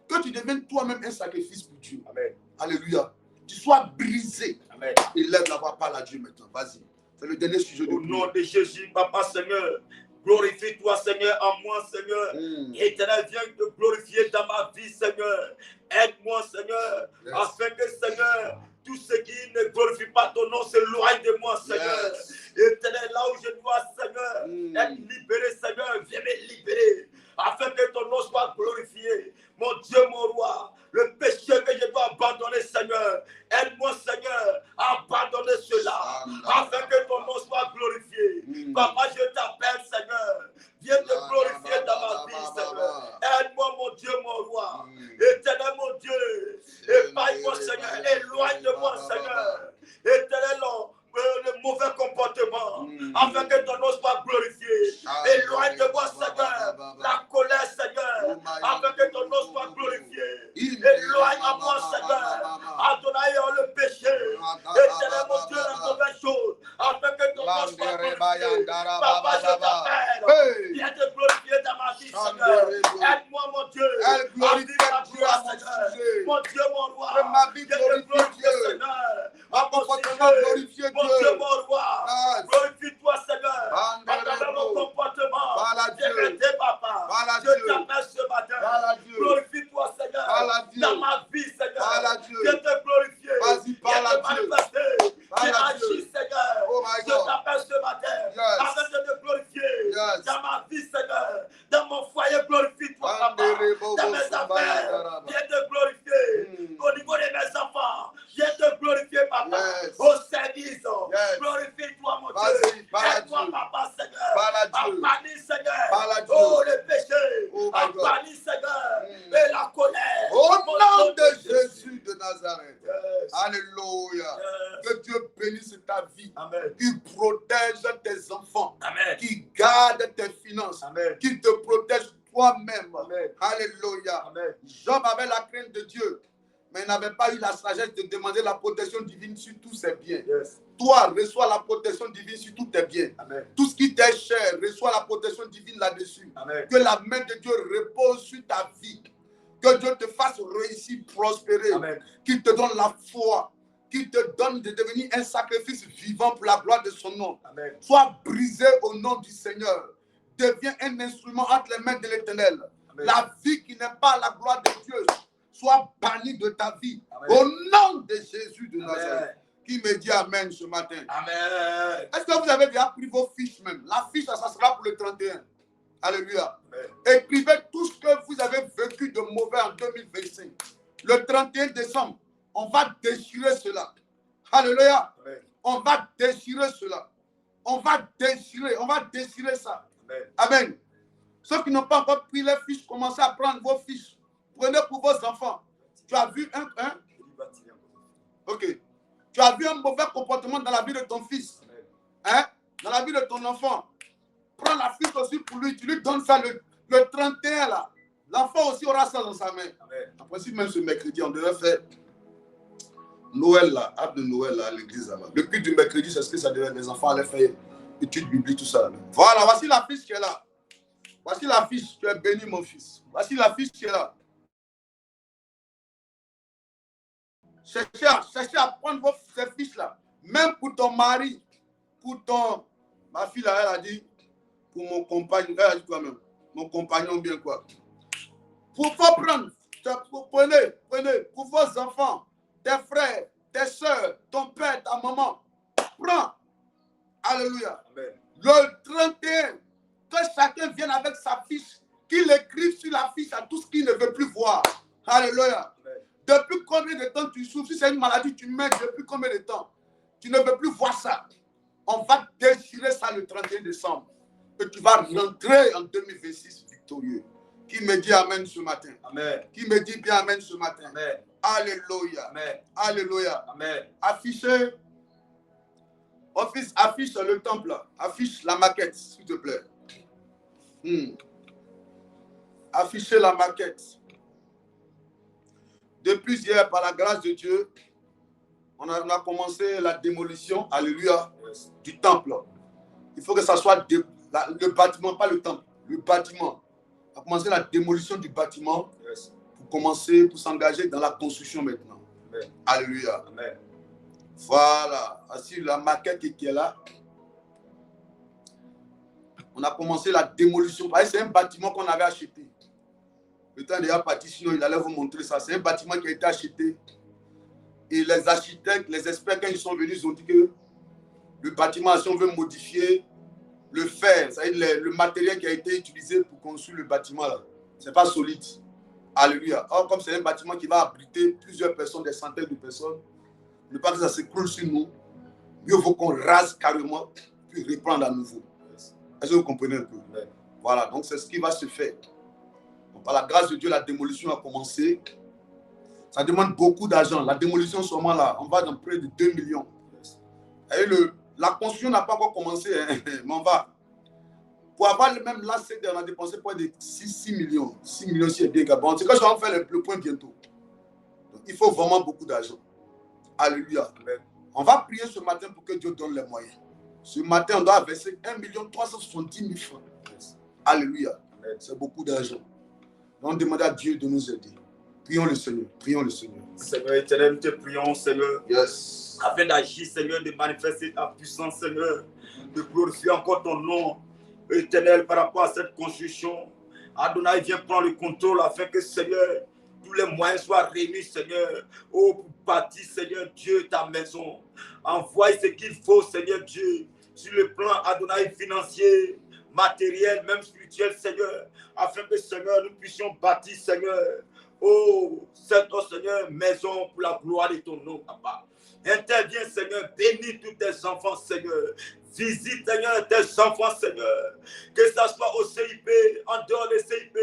que tu deviennes toi-même un sacrifice pour Dieu. Amen. Alléluia. Tu sois brisé. Amen. Et lève la voix, parle à Dieu maintenant. Vas-y. C'est le dernier sujet de Au nom de Jésus, Papa Seigneur, glorifie-toi, Seigneur, en moi, Seigneur. Éternel, viens te glorifier dans ma vie, Seigneur. Aide-moi, Seigneur, afin que, Seigneur, tout ce qui ne glorifie pas ton nom s'éloigne de moi, Seigneur. Éternel, là où je dois, Seigneur, être libéré, Seigneur, viens me libérer, afin que ton nom soit glorifié. Mon Dieu, mon roi, le péché que je dois abandonner, Seigneur, aide-moi, Seigneur, à abandonner cela, afin que ton nom soit glorifié. Papa, je t'appelle, Seigneur, viens te glorifier dans ma vie, Seigneur. Aide-moi, mon Dieu, mon roi, éternel, mon Dieu, épargne-moi, Seigneur, éloigne de moi, Seigneur, éternel, le mauvais comportement, afin que ton nom soit glorifié. Éloigne de moi, Seigneur, la colère, Seigneur, afin que ton nom soit glorifié. Éloigne à moi, Seigneur, Adonai, le péché, éternel, mon Dieu, la mauvaise chose, afin que ton nom soit glorifié. Papa, je t'appelle, viens te glorifier dans ma vie, Seigneur. Aide-moi, mon Dieu, à vivre ma gloire, Seigneur. Mon Dieu, mon roi, viens te glorifier, Seigneur. À mon sujet, mon Dieu, mon roi, glorifie-toi, Seigneur, à travers mon comportement. J'ai papa, je t'appelle ce matin. Glorifie-toi, Seigneur, dans ma vie, Seigneur. Je te glorifier, je te manifester, je agis, Seigneur. Je t'appelle ce matin, afin de te glorifier dans ma vie, Seigneur. Dans mon foyer, glorifie-toi, papa. Dans mes affaires, viens te glorifier. Au niveau de mes enfants, viens te glorifier, papa. Au service, glorifie-toi, mon Dieu. Aide-moi, papa, Seigneur. À bannir, Seigneur. Oh, le péché. À bannir, Seigneur. Et la colère. Au nom de Jésus de Nazareth. Alléluia. Que Dieu bénisse ta vie. Amen. Qu'il protège tes enfants. Amen. Qu'il garde tes finances. Amen. Qu'il te protège toi-même. Amen. Alléluia. Amen. Job avait la crainte de Dieu, mais il n'avait pas eu la sagesse de demander la protection divine sur tous ses biens. Yes. Toi, reçois la protection divine sur tous tes biens. Amen. Tout ce qui t'est cher, reçois la protection divine là-dessus. Amen. Que la main de Dieu repose sur ta vie. Que Dieu te fasse réussir, prospérer. Amen. Qu'il te donne la foi. Qu'il te donne de devenir un sacrifice vivant pour la gloire de son nom. Amen. Sois brisé au nom du Seigneur. Deviens un instrument entre les mains de l'Éternel. La vie qui n'est pas la gloire de Dieu soit bannie de ta vie. Amen. Au nom de Jésus de Nazareth. Qui me dit Amen ce matin. Amen. Est-ce que vous avez déjà pris vos fiches même? La fiche, ça sera pour le 31. Alléluia. Amen. Écrivez tout ce que vous avez vécu de mauvais en 2025. Le 31 décembre, on va déchirer cela. Alléluia. Amen. On va déchirer cela. on va déchirer ça. Amen. Amen. Ceux qui n'ont pas encore pris les fiches, commencez à prendre vos fiches. Prenez pour vos enfants. Tu as vu Ok. Tu as vu un mauvais comportement dans la vie de ton fils. Hein? Dans la vie de ton enfant. Prends la fiche aussi pour lui. Tu lui donnes ça le 31 là. L'enfant aussi aura ça dans sa main. Amen. En principe, même ce mercredi, on devait faire Noël là, acte de Noël là, à l'église là. Le culte du mercredi, c'est ce que ça devait. Les enfants allaient faire études bibliques, tout ça. Là. Voilà, voici la fiche qui est là. Voici la fiche. Tu es béni, mon fils. Voici la fiche qui est là. Cherchez à prendre ces fiches là. Même pour ton mari, pour ton. Ma fille là, elle a dit, pour mon compagnon, elle a dit quoi même? Mon compagnon, bien quoi. Pour prendre, prenez, pour vos enfants, tes frères, tes soeurs, ton père, ta maman. Prends. Alléluia. Amen. Le 31, que chacun vienne avec sa fiche, qu'il écrive sur la fiche à tout ce qu'il ne veut plus voir. Alléluia. Amen. Depuis combien de temps tu souffres? Si c'est une maladie, tu mets depuis combien de temps? Tu ne veux plus voir ça. On va déchirer ça le 31 décembre. Et tu vas rentrer en 2026 victorieux. Qui me dit Amen ce matin? Amen. Qui me dit bien Amen ce matin? Amen. Alléluia. Amen. Alléluia. Amen. Affichez. Office, affiche le temple. Affiche la maquette, s'il te plaît. Affichez la maquette. Depuis hier, par la grâce de Dieu, on a commencé la démolition, alléluia, du temple. Il faut que ça soit le bâtiment, pas le temple, le bâtiment. On a commencé la démolition du bâtiment pour s'engager dans la construction maintenant. Amen. Alléluia. Amen. Voilà, voici la maquette qui est là. On a commencé la démolition. C'est un bâtiment qu'on avait acheté. Le temps déjà parti, sinon il allait vous montrer ça. C'est un bâtiment qui a été acheté. Et les architectes, les experts, quand ils sont venus, ils ont dit que le bâtiment, si on veut modifier le fer, c'est-à-dire le matériel qui a été utilisé pour construire le bâtiment, ce n'est pas solide. Alléluia. Or, comme c'est un bâtiment qui va abriter plusieurs personnes, des centaines de personnes, ne pas que ça s'écroule sur nous, mieux vaut qu'on rase carrément, puis reprendre à nouveau. Est-ce que vous comprenez un peu? Voilà, donc c'est ce qui va se faire. Donc, par la grâce de Dieu, la démolition a commencé. Ça demande beaucoup d'argent. La démolition, seulement là, on va dans près de 2 millions. Et la construction n'a pas encore commencé, hein, mais on va. Pour avoir le même lacet, on a dépensé près de 6 millions. 6 millions, c'est bien. Bon, c'est que je vais faire le point bientôt. Donc, il faut vraiment beaucoup d'argent. Alléluia. Amen. On va prier ce matin pour que Dieu donne les moyens. Ce matin, on doit verser 1 370 000 francs. Alléluia. C'est beaucoup d'argent. Donc, demandez à Dieu de nous aider. Prions le Seigneur. Prions le Seigneur. Seigneur éternel, nous te prions, Seigneur. Yes. Afin d'agir, Seigneur, de manifester ta puissance, Seigneur. De glorifier encore ton nom, éternel, par rapport à cette construction. Adonai, viens prendre le contrôle afin que, Seigneur, tous les moyens soient réunis, Seigneur. Oh, pour bâtir, Seigneur Dieu, ta maison. Envoie ce qu'il faut, Seigneur Dieu, sur le plan, Adonai, financier, matériel, même spirituel, Seigneur, afin que, Seigneur, nous puissions bâtir, Seigneur, oh, cette, oh, Seigneur, maison pour la gloire de ton nom, Papa. Interviens, Seigneur, bénis tous tes enfants, Seigneur. Visite, Seigneur, tes enfants, Seigneur. Que ça soit au CIP, en dehors des CIP.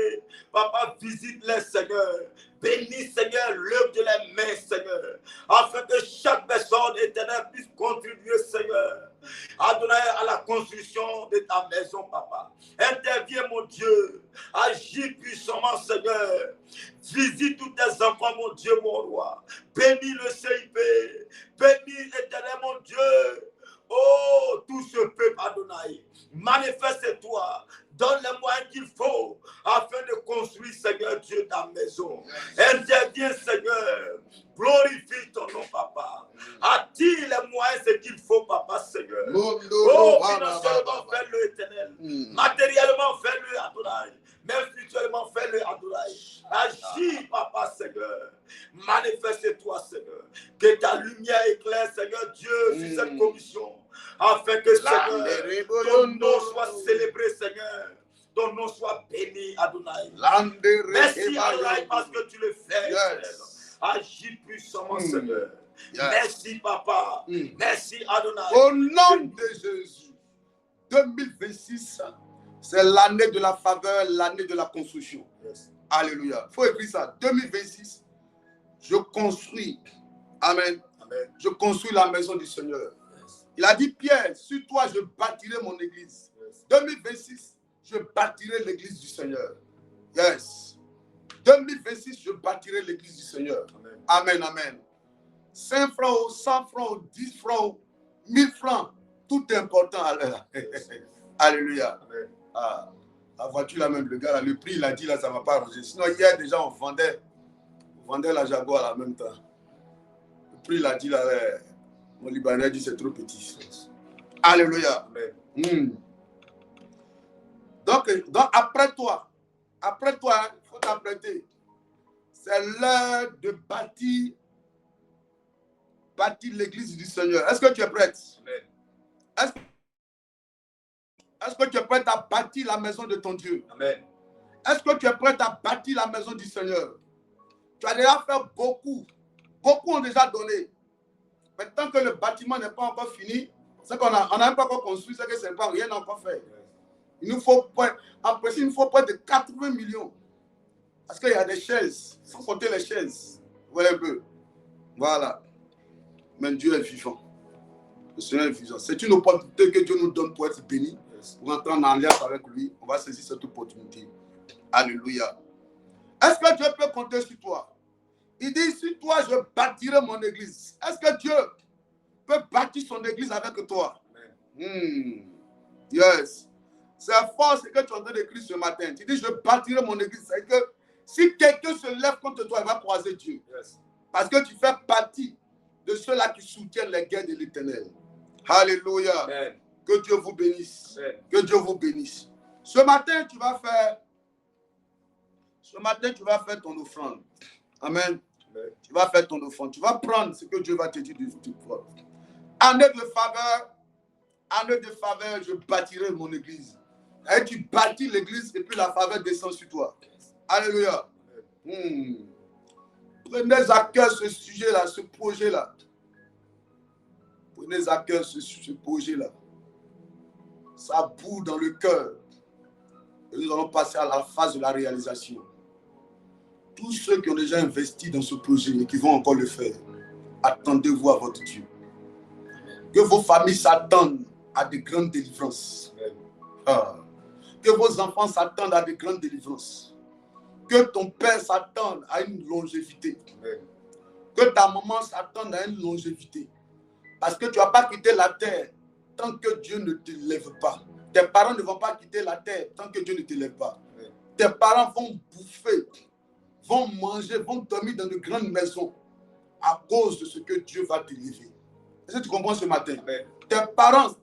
Papa, visite-les, Seigneur. Bénis, Seigneur, l'œuvre de les mains, Seigneur. Afin que chaque personne éternelle puisse contribuer, Seigneur. Adonai, à la construction de ta maison, Papa. Interviens, mon Dieu. Agis puissamment, Seigneur. Visite tous tes enfants, mon Dieu, mon roi. Bénis le CIP. Bénis, éternel, mon Dieu. Oh, tout ce peuple, Adonai, manifeste-toi, donne les moyens qu'il faut afin de construire, Seigneur Dieu, ta maison. Interviens, Seigneur, glorifie ton nom, Papa. Attire les moyens, ce qu'il faut, Papa, Seigneur. Oh, financièrement, fais-le, éternel. Matériellement, fais-le, Adonai. Même spirituellement, fais-le, Adonai. Agis, Papa, Seigneur. Manifeste-toi, Seigneur. Que ta lumière éclaire, Seigneur Dieu, sur cette commission. Afin que, Seigneur, ton nom soit célébré, Seigneur. Ton nom soit béni, Adonai. Merci, Adonai, parce que tu le fais, yes. Agis puissamment, Seigneur. Yes. Merci, Papa. Merci, Adonai. Au nom de Jésus. 2026, c'est l'année de la faveur, l'année de la construction. Yes. Alléluia. Il faut écrire ça. 2026, je construis. Amen. Amen. Je construis la maison du Seigneur. Yes. Il a dit, Pierre, sur toi, je bâtirai mon église. Yes. 2026, je bâtirai l'église du Seigneur. Yes. 2026, je bâtirai l'église du Seigneur. Amen. Amen, amen. 5 francs, 100 francs, 10 francs, 1000 francs, tout est important. Alléluia. Amen. Ah, la voiture, là même, le gars, là, le prix, il a dit, là, ça ne va pas arranger. Sinon, hier, déjà, on vendait la Jaguar en même temps. Le prix, il a dit, là, mon Libanais a dit, c'est trop petit. Alléluia. Amen. Donc, après toi, il faut t'apprêter. C'est l'heure de bâtir l'église du Seigneur. Est-ce que tu es prête? Amen. Est-ce que tu es prête à bâtir la maison de ton Dieu? Amen. Est-ce que tu es prête à bâtir la maison du Seigneur? Tu as déjà fait beaucoup. Beaucoup ont déjà donné. Mais tant que le bâtiment n'est pas encore fini, c'est qu'on n'a même pas encore construit, c'est que c'est pas rien encore fait. Il nous faut, en principe, il nous faut près de 80 millions. Parce qu'il y a des chaises, sans compter les chaises. Voilà un peu. Voilà. Mais Dieu est vivant. Le Seigneur est vivant. C'est une opportunité que Dieu nous donne pour être béni, pour entrer en alliance avec lui. On va saisir cette opportunité. Alléluia. Est-ce que Dieu peut compter sur toi? Il dit, sur toi, je bâtirai mon église. Est-ce que Dieu peut bâtir son église avec toi? Yes. C'est fort ce que tu es en train d'écrire ce matin. Tu dis, je bâtirai mon église. C'est que si quelqu'un se lève contre toi, il va croiser Dieu. Yes. Parce que tu fais partie de ceux-là qui soutiennent les guerres de l'Éternel. Alléluia. Amen. Que Dieu vous bénisse. Amen. Que Dieu vous bénisse. Ce matin, tu vas faire ton offrande. Amen. Amen. Tu vas faire ton offrande. Tu vas prendre ce que Dieu va te dire de prendre. Année de faveur, je bâtirai mon église. Et tu bâtis l'église et puis la faveur descend sur toi. Alléluia. Prenez à cœur ce sujet-là, ce projet-là. Prenez à cœur ce projet-là. Ça boue dans le cœur. Et nous allons passer à la phase de la réalisation. Tous ceux qui ont déjà investi dans ce projet et qui vont encore le faire, attendez-vous à votre Dieu. Que vos familles s'attendent à de grandes délivrances. Que vos enfants s'attendent à de grandes délivrances. Que ton père s'attende à une longévité. Que ta maman s'attende à une longévité. Parce que tu ne vas pas quitter la terre tant que Dieu ne te lève pas. Tes parents ne vont pas quitter la terre tant que Dieu ne te lève pas. Tes parents vont bouffer, vont manger, vont dormir dans de grandes maisons à cause de ce que Dieu va te lever. Est-ce que tu comprends ce matin? Amen. Tes parents,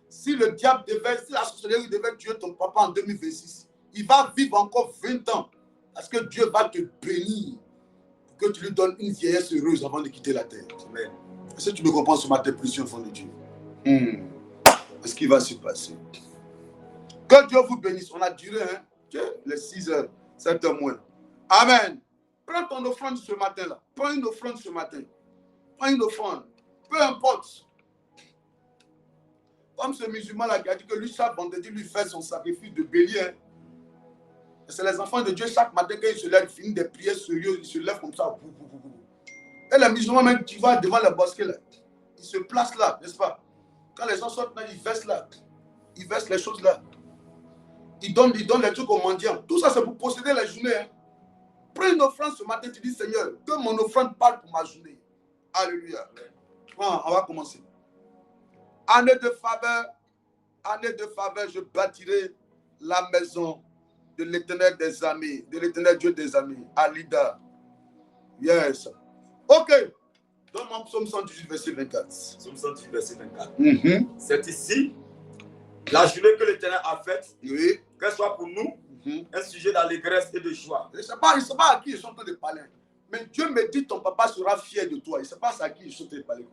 si le diable si la sorcellerie devait tuer ton papa en 2026, il va vivre encore 20 ans. Parce que Dieu va te bénir pour que tu lui donnes une vieillesse heureuse avant de quitter la terre. Amen. Est-ce que tu me comprends ce matin, précieux enfant de Dieu? Qu'est-ce qui va se passer? Que Dieu vous bénisse. On a duré, les 6 heures, 7 heures moins. Amen. Prends ton offrande ce matin-là. Prends une offrande ce matin. Prends une offrande. Peu importe. Comme ce musulman-là qui a dit que lui, chaque vendredi, lui fait son sacrifice de bélier. C'est les enfants de Dieu, chaque matin, quand ils se lèvent, ils finissent des prières sérieuses, ils se lèvent comme ça. Et les musulmans, même, tu vas devant les bosquets, là. Ils se placent là, n'est-ce pas? Quand les gens sortent là, ils versent là. Ils versent les choses là. Ils donnent les trucs aux mendiants. Tout ça, c'est pour posséder la journée. Prends une offrande ce matin, tu dis, Seigneur, que mon offrande parle pour ma journée. Alléluia. Bon, on va commencer. Année de faveur, je bâtirai la maison de l'Éternel des armées, de l'Éternel Dieu des armées. Alida. Yes. Ok. Donne-moi Psaume 118, verset 24. Psaume 118, verset 24. C'est ici la journée que l'Éternel a faite. Oui. Qu'elle soit pour nous un sujet d'allégresse et de joie. Il ne sait pas à qui ils sont en train de parler. Mais Dieu me dit ton papa sera fier de toi. Il ne sait pas à qui ils sont en train de parler.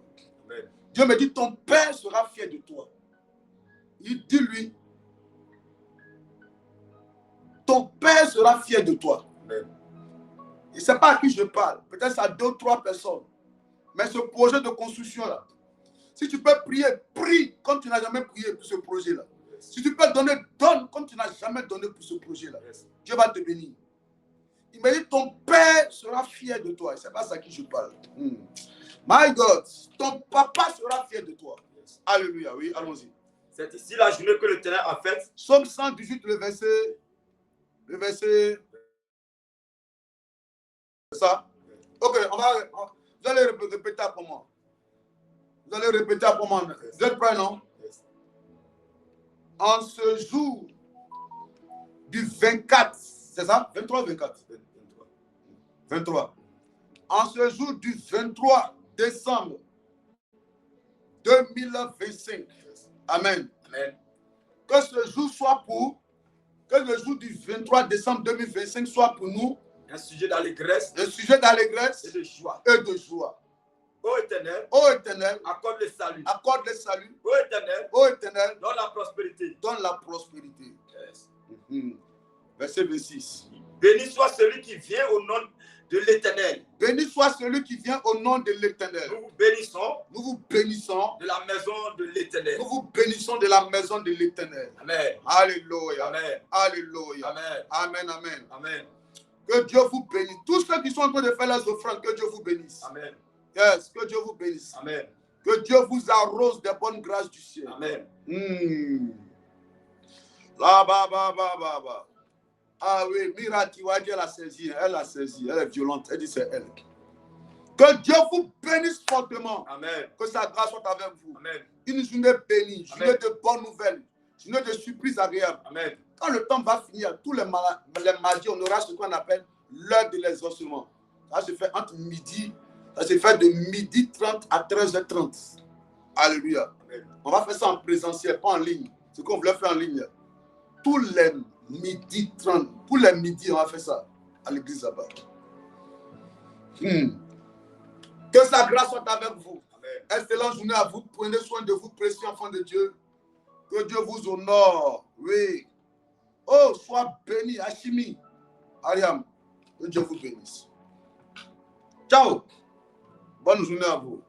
Amen. Dieu me dit ton père sera fier de toi. Il dit lui, ton père sera fier de toi. Amen. Il ne sait pas à qui je parle. Peut-être à 2 ou 3 personnes. Mais ce projet de construction-là, si tu peux prier, prie comme tu n'as jamais prié pour ce projet-là. Si tu peux donner, donne comme tu n'as jamais donné pour ce projet-là. Dieu va te bénir. Il m'a dit, ton père sera fier de toi. C'est pas ça qui je parle. My God, ton papa sera fier de toi. Alléluia, oui, allons-y. C'est ici la journée que l'Éternel a faite. Psaume 118, le verset. C'est ça? Ok, vous allez répéter après moi. Vous allez répéter après moi. Vous êtes prêts, non? En ce jour du 24, c'est ça? 23 ou 24? 23. En ce jour du 23 décembre 2025. Amen. Amen. Que ce jour soit que le jour du 23 décembre 2025 soit pour nous un sujet d'allégresse et de joie. Ô Éternel, accorde le salut. Ô Éternel, donne la prospérité. Yes. Verset 26. Béni soit celui qui vient au nom de l'Éternel. Béni soit celui qui vient au nom de l'Éternel. Nous vous bénissons de la maison de l'Éternel. Nous vous bénissons de la maison de l'Éternel. Amen. Alléluia. Amen. Alléluia. Amen. Amen. Amen. Amen. Que Dieu vous bénisse. Tous ceux qui sont en train de faire les offrandes, que Dieu vous bénisse. Amen. Yes, que Dieu vous bénisse. Amen. Que Dieu vous arrose des bonnes grâces du ciel. Amen. Ah oui, Mira Tiwadi, elle a saisi. Elle est violente. Elle dit c'est elle. Que Dieu vous bénisse fortement. Amen. Que sa grâce soit avec vous. Amen. Une journée bénie, une journée de bonnes nouvelles, une journée de surprises agréables. Amen. Quand le temps va finir, tous les mardis, on aura ce qu'on appelle l'heure de l'exaucement. Ça se fait entre midi, ça se fait de midi 30 à 13h30. Alléluia. Amen. On va faire ça en présentiel, pas en ligne. Ce qu'on voulait faire en ligne. Tous les midi 30, tous les midis, on va faire ça à l'église là-bas. Que sa grâce soit avec vous. Amen. Excellente journée à vous. Prenez soin de vous, précieux enfants de Dieu. Que Dieu vous honore. Oui. Oh, sois béni, Hachimi. Ariam. Que Dieu vous bénisse. Ciao. Bonne journée à vous.